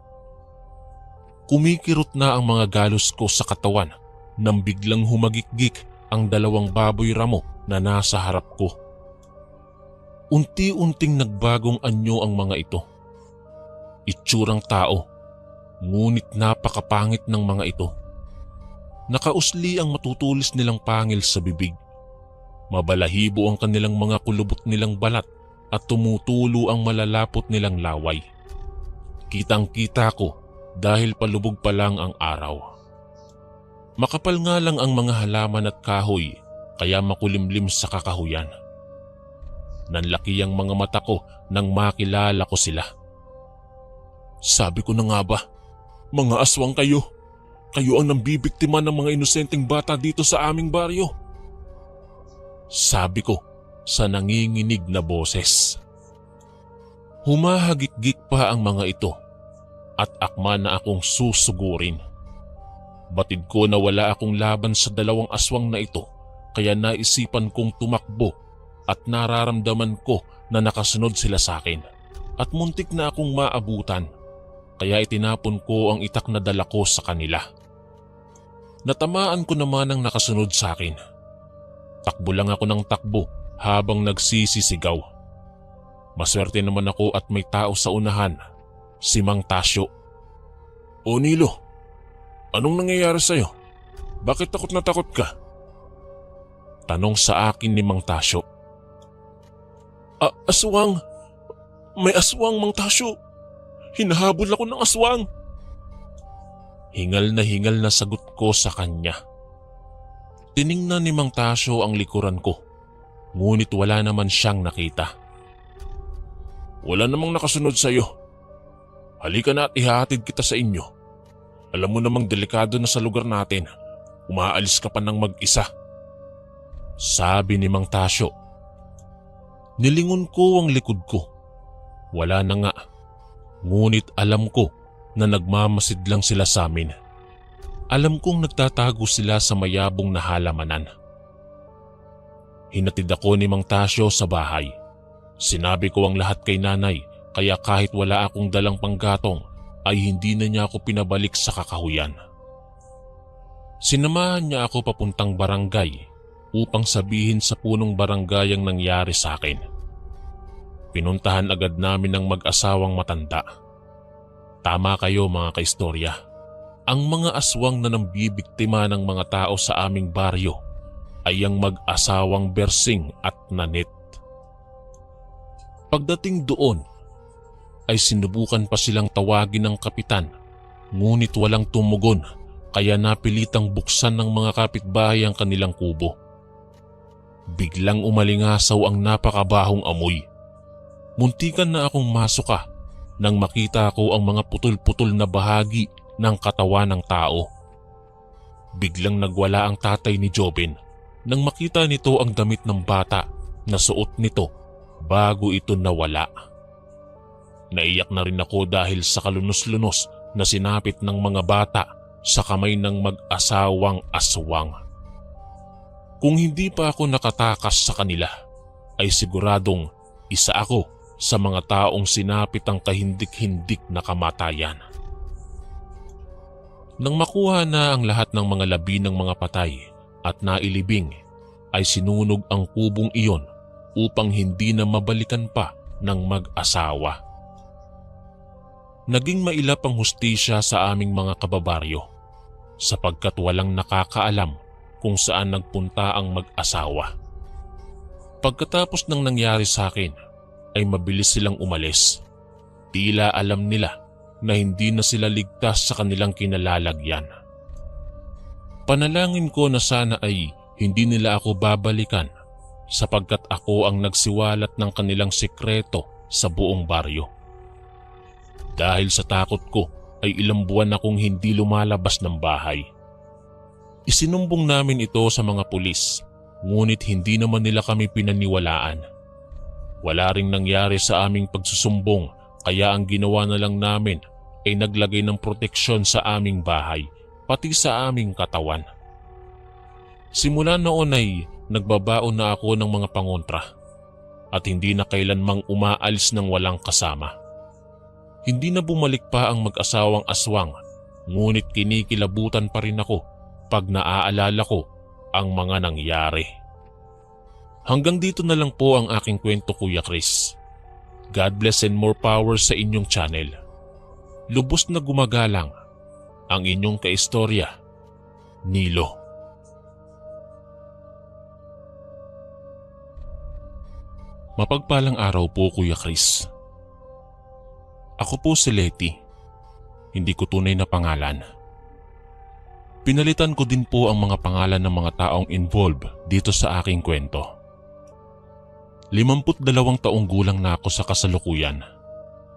Kumikirot na ang mga galos ko sa katawan nang biglang humagikgik ang dalawang baboy ramo na nasa harap ko. Unti-unting nagbagong anyo ang mga ito. Itsurang tao, ngunit napakapangit ng mga ito. Nakausli ang matutulis nilang pangil sa bibig. Mabalahibo ang kanilang mga kulubot nilang balat at tumutulo ang malalapot nilang laway. Kitang-kita ko dahil palubog pa lang ang araw. Makapal nga lang ang mga halaman at kahoy kaya makulimlim sa kakahuyan. Nanlaki ang mga mata ko nang makilala ko sila. Sabi ko na nga ba, mga aswang kayo. Kayo ang nambibiktima ng mga inosenteng bata dito sa aming baryo. Sabi ko sa nanginginig na boses. Humahagikgik pa ang mga ito at akma na akong susugurin. Batid ko na wala akong laban sa dalawang aswang na ito kaya naisipan kong tumakbo at nararamdaman ko na nakasunod sila sa akin at muntik na akong maabutan kaya itinapon ko ang itak na dala ko sa kanila. Natamaan ko naman ang nakasunod sa akin. Takbo lang ako ng takbo habang nagsisisigaw. Maswerte naman ako at may tao sa unahan, si Mang Tasyo. O Nilo, anong nangyayari sa'yo? Bakit takot na takot ka? Tanong sa akin ni Mang Tasyo. Aswang! May aswang, Mang Tasyo! Hinahabol ako ng aswang! Hingal na sagot ko sa kanya. Tiningnan ni Mang Tasyo ang likuran ko, ngunit wala naman siyang nakita. Wala namang nakasunod sa'yo. Halika na at ihahatid kita sa inyo. Alam mo namang delikado na sa lugar natin. Umaalis ka pa ng mag-isa. Sabi ni Mang Tasyo. Nilingon ko ang likod ko. Wala na nga. Ngunit alam ko na nagmamasid lang sila sa amin. Alam kong nagtatago sila sa mayabong na halamanan. Hinatid ako ni Mang Tasyo sa bahay. Sinabi ko ang lahat kay nanay, kaya kahit wala akong dalang panggatong ay hindi na niya ako pinabalik sa kakahuyan. Sinamahan niya ako papuntang barangay upang sabihin sa punong barangay ang nangyari sa akin. Pinuntahan agad namin ng mag-asawang matanda. Tama kayo mga kaistorya. Ang mga aswang na nambibiktima ng mga tao sa aming baryo ay ang mag-asawang Bersing at Nanit. Pagdating doon ay sinubukan pa silang tawagin ng kapitan, ngunit walang tumugon, kaya napilitang buksan ng mga kapitbahay ang kanilang kubo. Biglang umalingasaw ang napakabahong amoy. Muntikan na akong masuka nang makita ko ang mga putol-putol na bahagi ng katawan ng tao. Biglang nagwala ang tatay ni Jobin nang makita nito ang damit ng bata na suot nito bago ito nawala. Naiyak na rin ako dahil sa kalunos-lunos na sinapit ng mga bata sa kamay ng mag-asawang aswang. Kung hindi pa ako nakatakas sa kanila, ay siguradong isa ako sa mga taong sinapit ang kahindik-hindik na kamatayan. Nang makuha na ang lahat ng mga labi ng mga patay at nailibing, ay sinunog ang kubong iyon upang hindi na mabalikan pa ng mag-asawa. Naging mailap ang hustisya sa aming mga kababaryo sapagkat walang nakakaalam kung saan nagpunta ang mag-asawa. Pagkatapos ng nangyari sa akin ay mabilis silang umalis. Tila alam nila na hindi na sila ligtas sa kanilang kinalalagyan. Panalangin ko na sana ay hindi nila ako babalikan sapagkat ako ang nagsiwalat ng kanilang sikreto sa buong baryo. Dahil sa takot ko ay ilang buwan akong hindi lumalabas ng bahay. Isinumbong namin ito sa mga pulis, ngunit hindi naman nila kami pinaniwalaan. Wala ring nangyari sa aming pagsusumbong, kaya ang ginawa na lang namin ay naglagay ng proteksyon sa aming bahay, pati sa aming katawan. Simula noon ay nagbabaon na ako ng mga pangontra at hindi na kailanmang umaalis ng walang kasama. Hindi na bumalik pa ang mag-asawang aswang, ngunit kinikilabutan pa rin ako pag naaalala ko ang mga nangyari. Hanggang dito na lang po ang aking kwento, Kuya Chris. God bless and more power sa inyong channel. Lubos na gumagalang ang inyong kaistorya, Nilo. Mapagpalang araw po, Kuya Chris. Ako po si Letty. Hindi ko tunay na pangalan. Pinalitan ko din po ang mga pangalan ng mga taong involved dito sa aking kwento. 52 taong gulang na ako sa kasalukuyan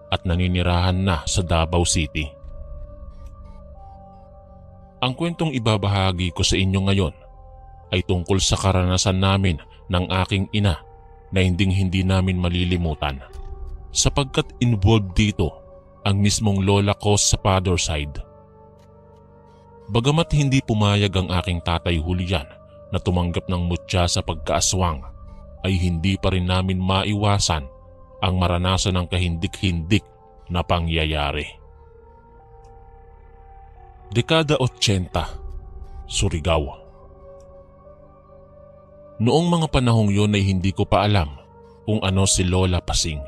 at naninirahan na sa Davao City. Ang kwentong ibabahagi ko sa inyo ngayon ay tungkol sa karanasan namin ng aking ina na hindi namin malilimutan sapagkat involved dito ang mismong lola ko sa father side. Bagamat hindi pumayag ang aking tatay Julian na tumanggap ng mutya sa pagkaaswang, ay hindi pa rin namin maiwasan ang maranasan ng kahindik-hindik na pangyayari. Dekada 80, Surigao. Noong mga panahong yun ay hindi ko pa alam kung ano si Lola Pasing.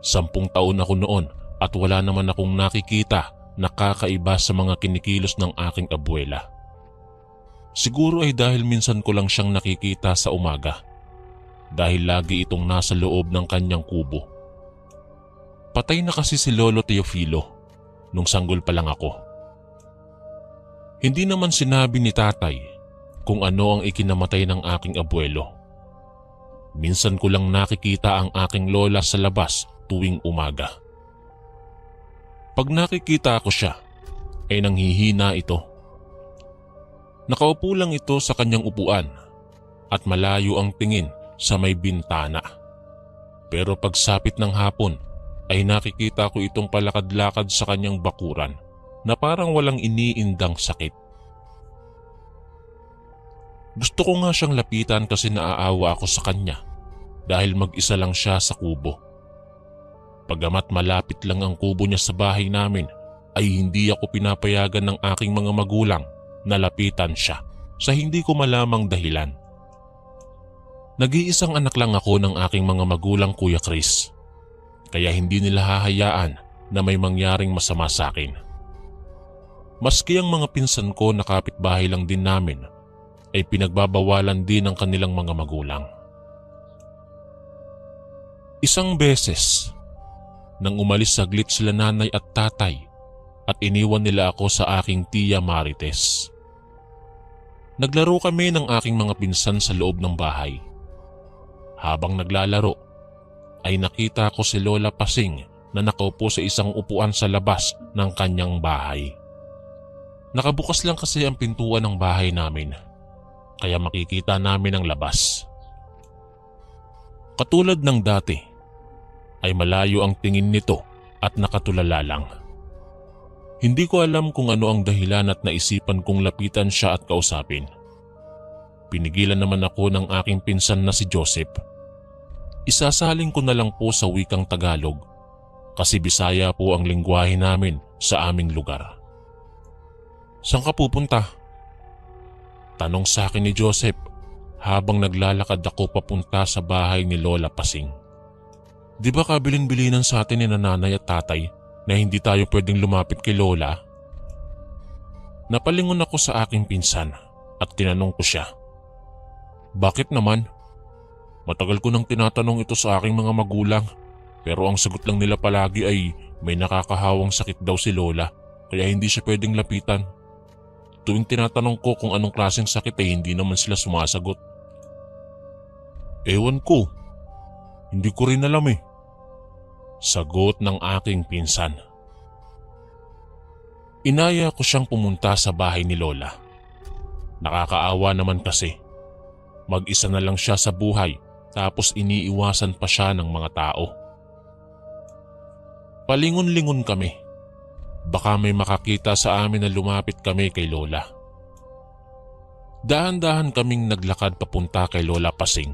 10 taon ako noon at wala naman akong nakikita nakakaiba sa mga kinikilos ng aking abuela. Siguro ay dahil minsan ko lang siyang nakikita sa umaga dahil lagi itong nasa loob ng kanyang kubo. Patay na kasi si Lolo Teofilo nung sanggol pa lang ako. Hindi naman sinabi ni tatay kung ano ang ikinamatay ng aking abuelo. Minsan ko lang nakikita ang aking lola sa labas tuwing umaga. Pag nakikita ko siya, ay nanghihina ito. Nakaupo lang ito sa kanyang upuan at malayo ang tingin sa may bintana. Pero pagsapit ng hapon ay nakikita ko itong palakad-lakad sa kanyang bakuran na parang walang iniindang sakit. Gusto ko nga siyang lapitan kasi naaawa ako sa kanya dahil mag-isa lang siya sa kubo. Pagamat malapit lang ang kubo niya sa bahay namin ay hindi ako pinapayagan ng aking mga magulang na lapitan siya sa hindi ko malamang dahilan. Nag-iisang anak lang ako ng aking mga magulang, Kuya Chris, kaya hindi nila hahayaan na may mangyaring masama sa akin. Maski ang mga pinsan ko na kapitbahay lang din namin ay pinagbabawalan din ng kanilang mga magulang. Isang beses, nang umalis saglit sila nanay at tatay at iniwan nila ako sa aking tiya Marites. Naglaro kami ng aking mga pinsan sa loob ng bahay. Habang naglalaro, ay nakita ko si Lola Pasing na nakaupo sa isang upuan sa labas ng kanyang bahay. Nakabukas lang kasi ang pintuan ng bahay namin, kaya makikita namin ang labas. Katulad ng dati, ay malayo ang tingin nito at nakatulala lang. Hindi ko alam kung ano ang dahilan at naisipan kong lapitan siya at kausapin. Pinigilan naman ako ng aking pinsan na si Joseph. Isasaling ko na lang po sa wikang Tagalog kasi Bisaya po ang lingwahe namin sa aming lugar. "Saan ka pupunta?" Tanong sa akin ni Joseph habang naglalakad ako papunta sa bahay ni Lola Pasing. "Di ba kabilin-bilinan sa atin ni nanay at tatay na hindi tayo pwedeng lumapit kay Lola?" Napalingon ako sa aking pinsan at tinanong ko siya. "Bakit naman? Matagal ko nang tinatanong ito sa aking mga magulang pero ang sagot lang nila palagi ay may nakakahawang sakit daw si Lola kaya hindi siya pwedeng lapitan. Tuwing tinatanong ko kung anong klaseng sakit ay hindi naman sila sumasagot." "Ewan ko, hindi ko rin alam eh," sagot ng aking pinsan. Inaya ko siyang pumunta sa bahay ni Lola. Nakakaawa naman kasi. Mag-isa na lang siya sa buhay tapos iniiwasan pa siya ng mga tao. Palingon-lingon kami. Baka may makakita sa amin na lumapit kami kay Lola. Dahan-dahan kaming naglakad papunta kay Lola Pasing.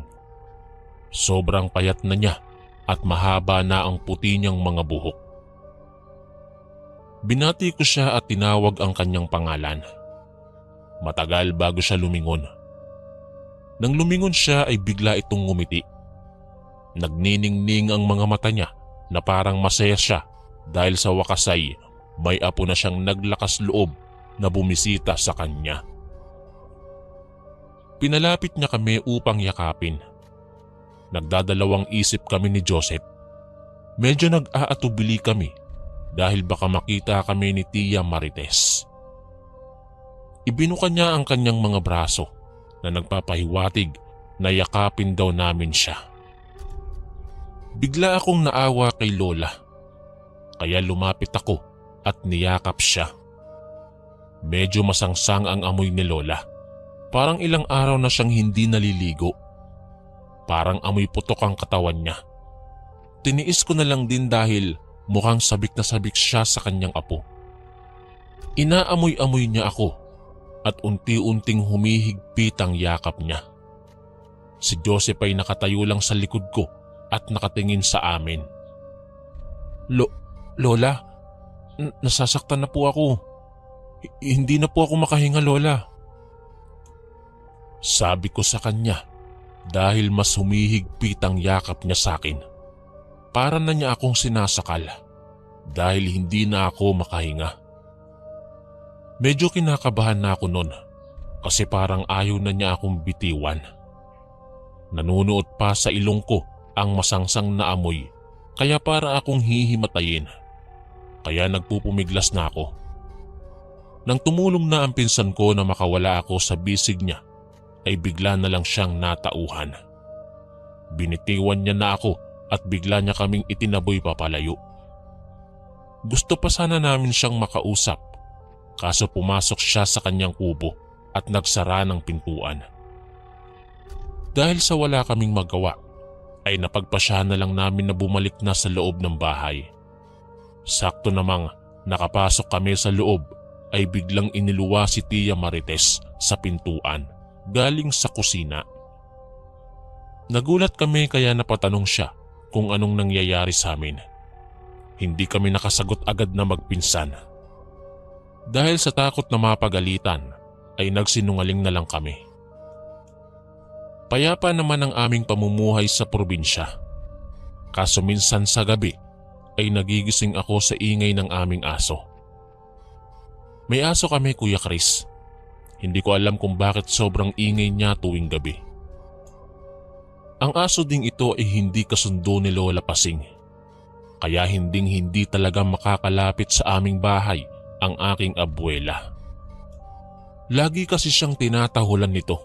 Sobrang payat na niya at mahaba na ang puti niyang mga buhok. Binati ko siya at tinawag ang kanyang pangalan. Matagal bago siya lumingon. Nang lumingon siya ay bigla itong ngumiti. Nagniningning ang mga mata niya na parang masaya siya dahil sa wakas ay may apo na siyang naglakas loob na bumisita sa kanya. Pinalapit niya kami upang yakapin. Nagdadalawang isip kami ni Joseph. Medyo nag-aatubili kami dahil baka makita kami ni Tia Marites. Ibinuka niya ang kanyang mga braso na nagpapahiwatig na yakapin daw namin siya. Bigla akong naawa kay Lola, kaya lumapit ako at niyakap siya. Medyo masangsang ang amoy ni Lola. Parang ilang araw na siyang hindi naliligo. Parang amoy putok ang katawan niya. Tiniis ko na lang din dahil mukhang sabik na sabik siya sa kanyang apo. Inaamoy-amoy niya ako at unti-unting humihigpit ang yakap niya. Si Joseph ay nakatayo lang sa likod ko at nakatingin sa amin. Lola, nasasaktan na po ako. Hindi na po ako makahinga, Lola." Sabi ko sa kanya dahil mas humihigpit ang yakap niya sa akin. Para na niya akong sinasakal dahil hindi na ako makahinga. Medyo kinakabahan na ako nun kasi parang ayaw na niya akong bitiwan. Nanunuot pa sa ilong ko ang masangsang na amoy kaya para akong hihimatayin. Kaya nagpupumiglas na ako. Nang tumulong na ang pinsan ko na makawala ako sa bisig niya, ay bigla na lang siyang natauhan. Binitiwan niya na ako at bigla niya kaming itinaboy papalayo. Gusto pa sana namin siyang makausap, kaso pumasok siya sa kanyang kubo at nagsara ng pintuan. Dahil sa wala kaming magawa, ay napagpasya na lang namin na bumalik na sa loob ng bahay. Sakto namang nakapasok kami sa loob ay biglang iniluwa si Tia Marites sa pintuan galing sa kusina. Nagulat kami kaya napatanong siya kung anong nangyayari sa amin. Hindi kami nakasagot agad na magpinsan. Dahil sa takot na mapagalitan ay nagsinungaling na lang kami. Payapa naman ang aming pamumuhay sa probinsya. Kaso minsan sa gabi ay nagigising ako sa ingay ng aming aso. May aso kami, Kuya Chris. Hindi ko alam kung bakit sobrang ingay niya tuwing gabi. Ang aso ding ito ay hindi kasundo ni Lola Pasing. Kaya hindi talaga makakalapit sa aming bahay ang aking abuela. Lagi kasi siyang tinatahulan nito.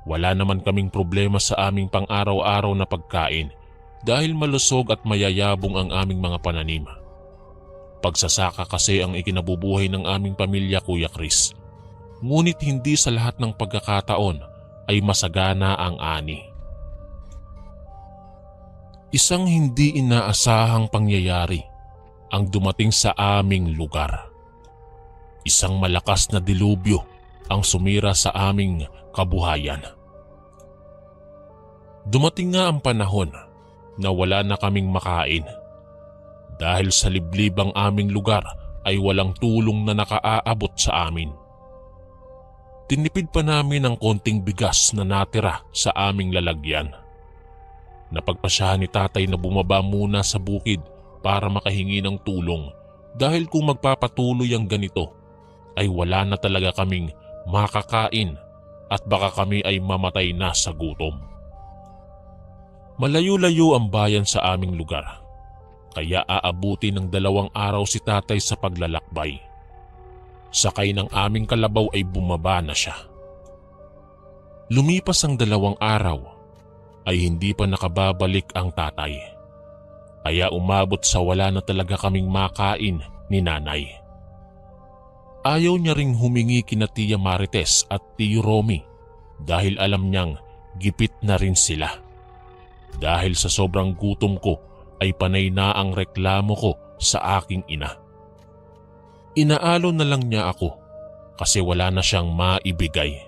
Wala naman kaming problema sa aming pang-araw-araw na pagkain dahil malusog at mayayabong ang aming mga pananim. Pagsasaka kasi ang ikinabubuhay ng aming pamilya, Kuya Chris. Ngunit hindi sa lahat ng pagkakataon ay masagana ang ani. Isang hindi inaasahang pangyayari ang dumating sa aming lugar. Isang malakas na dilubyo ang sumira sa aming kabuhayan. Dumating nga ang panahon na wala na kaming makain. Dahil sa liblib ang aming lugar ay walang tulong na nakaaabot sa amin. Tinipid pa namin ang konting bigas na natira sa aming lalagyan. Napagpasyahan ni tatay na bumaba muna sa bukid para makahingi ng tulong dahil kung magpapatuloy ang ganito ay wala na talaga kaming makakain at baka kami ay mamatay na sa gutom. Malayo-layo ang bayan sa aming lugar. Kaya aabuti ng 2 araw si tatay sa paglalakbay. Sakay ng aming kalabaw ay bumaba na siya. Lumipas ang 2 araw ay hindi pa nakababalik ang tatay. Kaya umabot sa wala na talaga kaming makain ni nanay. Ayaw niya ring humingi kina Tia Marites at Tio Romy dahil alam niyang gipit na rin sila. Dahil sa sobrang gutom ko ay panay na ang reklamo ko sa aking ina. Inaalo na lang niya ako kasi wala na siyang maibigay.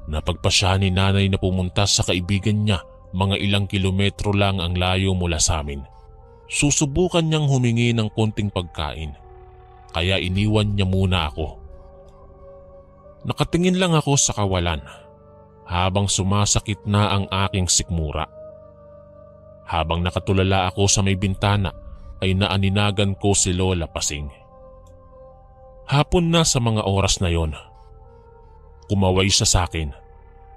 Napagpasya ni nanay na pumunta sa kaibigan niya, mga ilang kilometro lang ang layo mula sa amin. Susubukan niyang humingi ng konting pagkain, kaya iniwan niya muna ako. Nakatingin lang ako sa kawalan habang sumasakit na ang aking sikmura. Habang nakatulala ako sa may bintana ay naaninagan ko si Lola Pasing. Hapon na sa mga oras na yon. Kumaway siya sa akin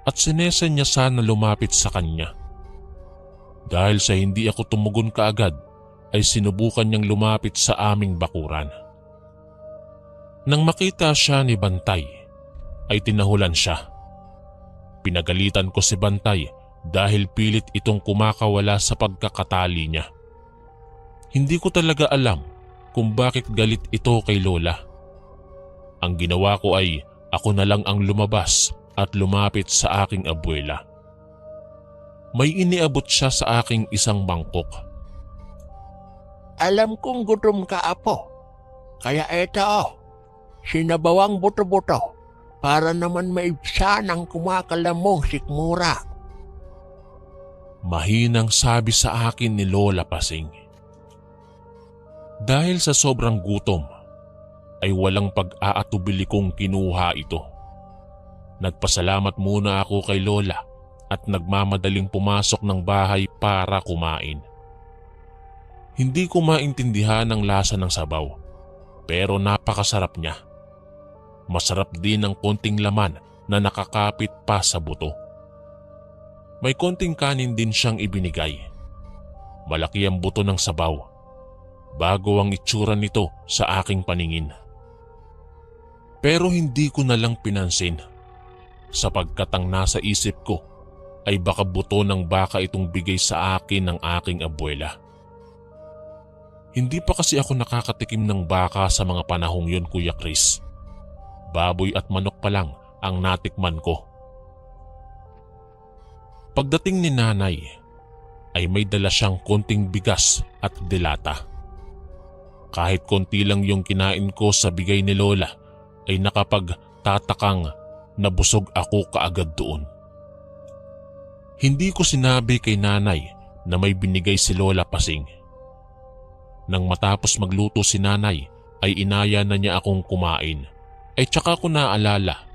at sinesen niya sana lumapit sa kanya. Dahil sa hindi ako tumugon kaagad ay sinubukan niyang lumapit sa aming bakuran. Nang makita siya ni Bantay ay tinahulan siya. Pinagalitan ko si Bantay dahil pilit itong kumakawala sa pagkakatali niya. Hindi ko talaga alam kung bakit galit ito kay Lola. Ang ginawa ko ay ako na lang ang lumabas at lumapit sa aking abuela. May iniabot siya sa aking isang mangkok. Alam kong gutom ka, apo. Kaya eto, sinabawang buto-buto para naman maibsan ang kumakalamong sikmura. Mahinang sabi sa akin ni Lola Pasing. Dahil sa sobrang gutom, ay walang pag-aatubili kong kinuha ito. Nagpasalamat muna ako kay Lola at nagmamadaling pumasok ng bahay para kumain. Hindi ko maintindihan ang lasa ng sabaw, pero napakasarap niya. Masarap din ang konting laman na nakakapit pa sa buto. May konting kanin din siyang ibinigay. Malaki ang buto ng sabaw. Bago ang itsura nito sa aking paningin. Pero hindi ko na lang pinansin sapagkat ang nasa isip ko ay baka buto ng baka itong bigay sa akin ng aking abuela. Hindi pa kasi ako nakakatikim ng baka sa mga panahong yun, Kuya Chris. Baboy at manok pa lang ang natikman ko. Pagdating ni nanay ay may dala siyang konting bigas at delata. Kahit konti lang yung kinain ko sa bigay ni Lola ay nakapagtatakang nabusog ako kaagad doon. Hindi ko sinabi kay nanay na may binigay si Lola Pasing. Nang matapos magluto si nanay ay inaya na niya akong kumain ay tsaka ko naalala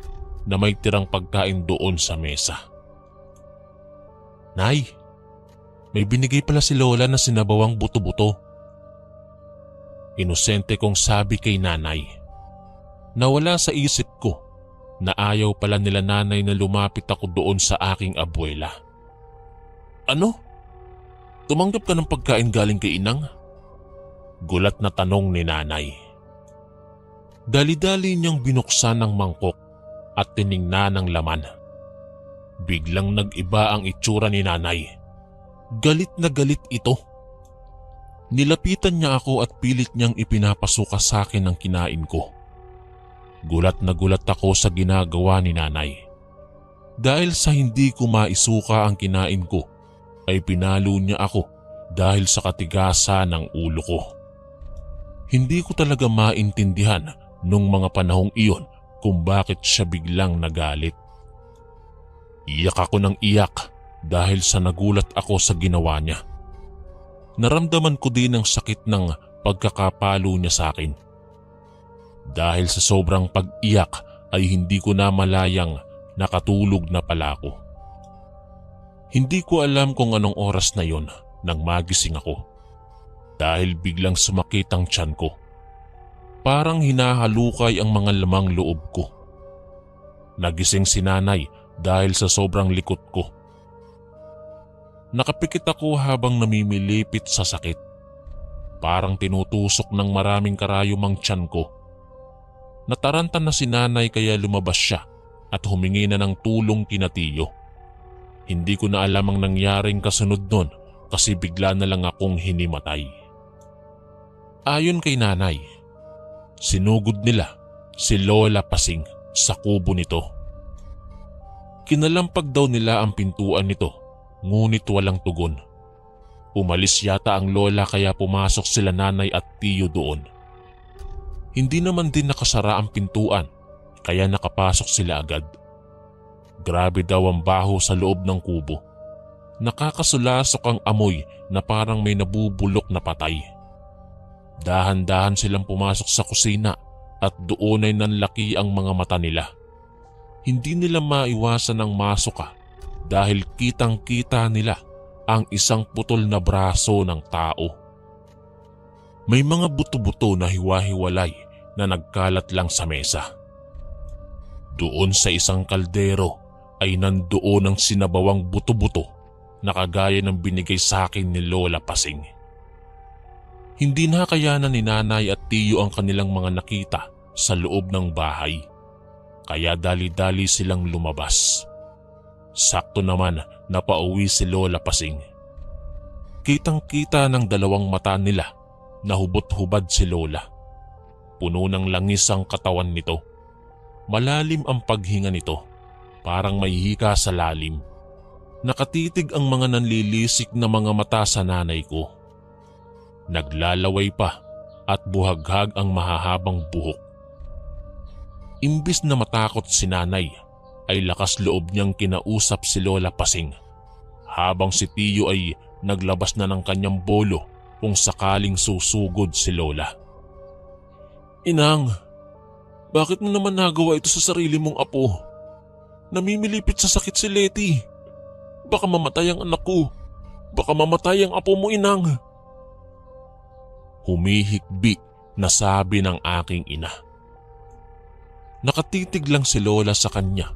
na may tirang pagkain doon sa mesa. Nay, may binigay pala si Lola na sinabawang buto-buto. Inosente kong sabi kay nanay. Nawala sa isip ko na ayaw pala nila nanay na lumapit ako doon sa aking abuela. Ano? Tumanggap ka ng pagkain galing kay inang? Gulat na tanong ni nanay. Dali-dali niyang binuksan ang mangkok at tiningnan ang laman. Biglang nag-iba ang itsura ni nanay. Galit na galit ito. Nilapitan niya ako at pilit niyang ipinapasuka sa akin ang kinain ko. Gulat na gulat ako sa ginagawa ni nanay. Dahil sa hindi ko maisuka ang kinain ko, ay pinalo niya ako dahil sa katigasan ng ulo ko. Hindi ko talaga maintindihan nung mga panahong iyon kung bakit siya biglang nagalit. Iyak ako ng iyak dahil sa nagulat ako sa ginawa niya. Naramdaman ko din ang sakit ng pagkakapalo niya sa akin. Dahil sa sobrang pag-iyak ay hindi ko na malayang nakatulog na pala ako. Hindi ko alam kung anong oras na yon nang magising ako. Dahil biglang sumakit ang tiyan ko. Parang hinahalukay ang mga lamang loob ko. Nagising si nanay dahil sa sobrang likot ko. Nakapikit ako habang namimilipit sa sakit. Parang tinutusok ng maraming karayom ang tiyan ko. Nataranta na si nanay kaya lumabas siya at humingi na ng tulong kina Tiyo. Hindi ko na alam ang nangyaring kasunod nun kasi bigla na lang akong hinimatay. Ayon kay nanay, sinugod nila si Lola Pasing sa kubo nito. Kinalampag daw nila ang pintuan nito, ngunit walang tugon. Umalis yata ang lola kaya pumasok sila nanay at Tiyo doon. Hindi naman din nakasara ang pintuan, kaya nakapasok sila agad. Grabe daw ang baho sa loob ng kubo. Nakakasulasok ang amoy na parang may nabubulok na patay. Dahan-dahan silang pumasok sa kusina at doon ay nanlaki ang mga mata nila. Hindi nila maiwasan ang masuka dahil kitang-kita nila ang isang putol na braso ng tao. May mga buto-buto na hiwa-hiwalay na nagkalat lang sa mesa. Doon sa isang kaldero ay nandoon ang sinabawang buto-buto na kagaya ng binigay sa akin ni Lola Pasing. Hindi na kakayanan ni nanay at Tiyo ang kanilang mga nakita sa loob ng bahay, kaya dali-dali silang lumabas. Sakto naman na pauwi si Lola Pasing. Kitang-kita ng dalawang mata nila na hubot-hubad si Lola. Puno ng langis ang katawan nito. Malalim ang paghinga nito, parang may hika sa lalim. Nakatitig ang mga nanlilisik na mga mata sa nanay ko. Naglalaway pa at buhaghag ang mahahabang buhok. Imbis na matakot si nanay, ay lakas loob niyang kinausap si Lola Pasing, habang si Tiyo ay naglabas na ng kanyang bolo kung sakaling susugod si Lola. Inang, bakit mo naman nagawa ito sa sarili mong apo? Namimilipit sa sakit si Letty. Baka mamatay ang anak ko. Baka mamatay ang apo mo, inang. Humihikbi nasabi ng aking ina. Nakatitig lang si Lola sa kanya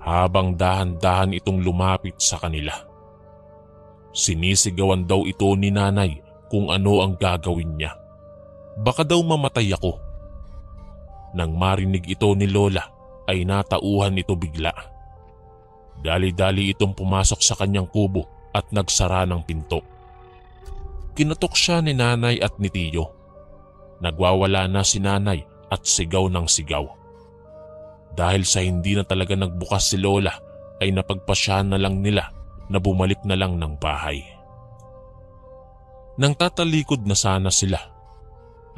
habang dahan-dahan itong lumapit sa kanila. Sinisigawan daw ito ni nanay kung ano ang gagawin niya. Baka daw mamatay ako. Nang marinig ito ni Lola ay natauhan ito bigla. Dali-dali itong pumasok sa kanyang kubo at nagsara ng pinto. Kinatok siya ni nanay at ni tiyo. Nagwawala na si nanay at sigaw ng sigaw. Dahil sa hindi na talaga nagbukas si Lola ay napagpasyahan na lang nila na bumalik na lang ng bahay. Nang tatalikod na sana sila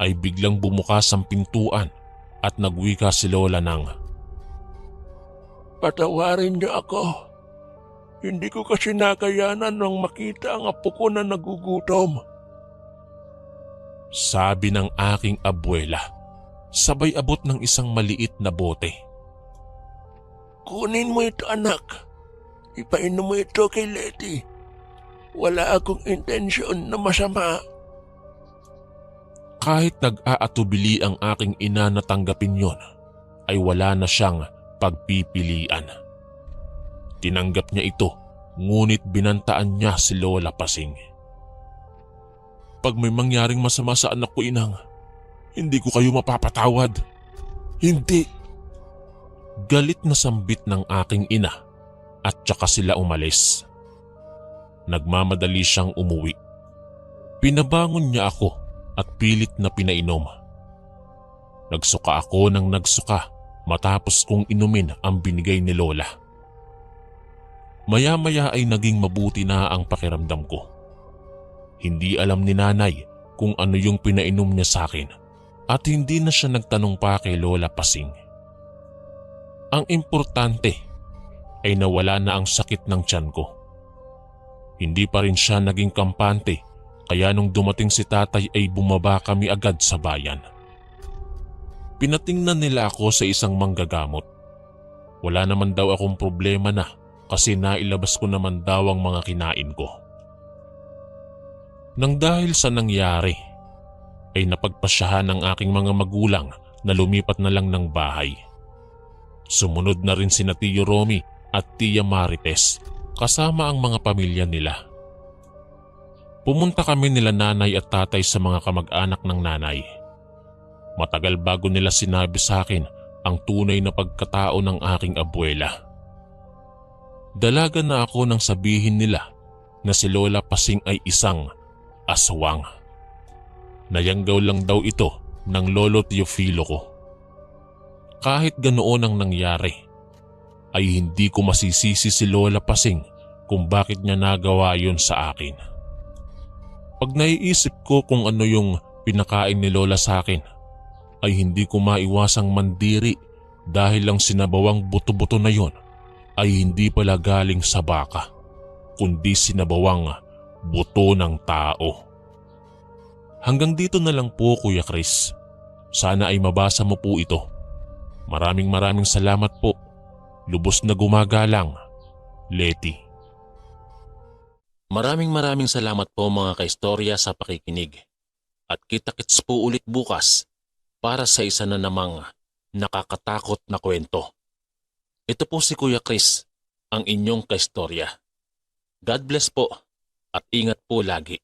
ay biglang bumukas ang pintuan at nagwika si Lola ng, Patawarin niyo ako. Hindi ko kasi nakayanan nang makita ang apo ko na nagugutom. sabi ng aking abuela, sabay abot ng isang maliit na bote. Kunin mo ito, anak. Ipainom mo ito kay Letty. Wala akong intensyon na masama. Kahit nag-aatubili ang aking ina na tanggapin yon, ay wala na siyang pagpipilian. Tinanggap niya ito, ngunit binantaan niya si Lola Pasing. Pag may mangyaring masama sa anak ko, inang, hindi ko kayo mapapatawad. Hindi. Galit na sambit ng aking ina at tsaka sila umalis. Nagmamadali siyang umuwi. Pinabangon niya ako at pilit na pinainom. Nagsuka ako ng nagsuka matapos kong inumin ang binigay ni Lola. Maya-maya ay naging mabuti na ang pakiramdam ko. Hindi alam ni nanay kung ano yung pinainom niya sa akin at hindi na siya nagtanong pa kay Lola Pasing. Ang importante ay nawala na ang sakit ng tiyan ko. Hindi pa rin siya naging kampante kaya nung dumating si tatay ay bumaba kami agad sa bayan. Pinatingnan nila ako sa isang manggagamot. Wala naman daw akong problema na kasi nailabas ko naman daw ang mga kinain ko. Nang dahil sa nangyari ay napagpasyahan ng aking mga magulang na lumipat na lang ng bahay. Sumunod na rin sina Tiyo Romy at Tia Marites kasama ang mga pamilya nila. Pumunta kami nila nanay at tatay sa mga kamag-anak ng nanay. Matagal bago nila sinabi sa akin ang tunay na pagkatao ng aking abuela. Dalaga na ako nang sabihin nila na si Lola Pasing ay isang aswang. Nayanggaw lang daw ito ng lolo Teofilo ko. Kahit ganoon ang nangyari, ay hindi ko masisisi si Lola Pasing kung bakit niya nagawa yun sa akin. Pag naiisip ko kung ano yung pinakain ni Lola sa akin, ay hindi ko maiwasang mandiri dahil lang sinabawang buto-buto na yon ay hindi pala galing sa baka, kundi sinabawang buto ng tao. Hanggang dito na lang po, Kuya Chris. Sana ay mabasa mo po ito. Maraming salamat po. Lubos na gumagalang, Letty. Maraming salamat po mga kaistorya sa pakikinig. At kita-kits po ulit bukas para sa isa na namang nakakatakot na kwento. Ito po si Kuya Chris, ang inyong kaistorya. God bless po at ingat po lagi.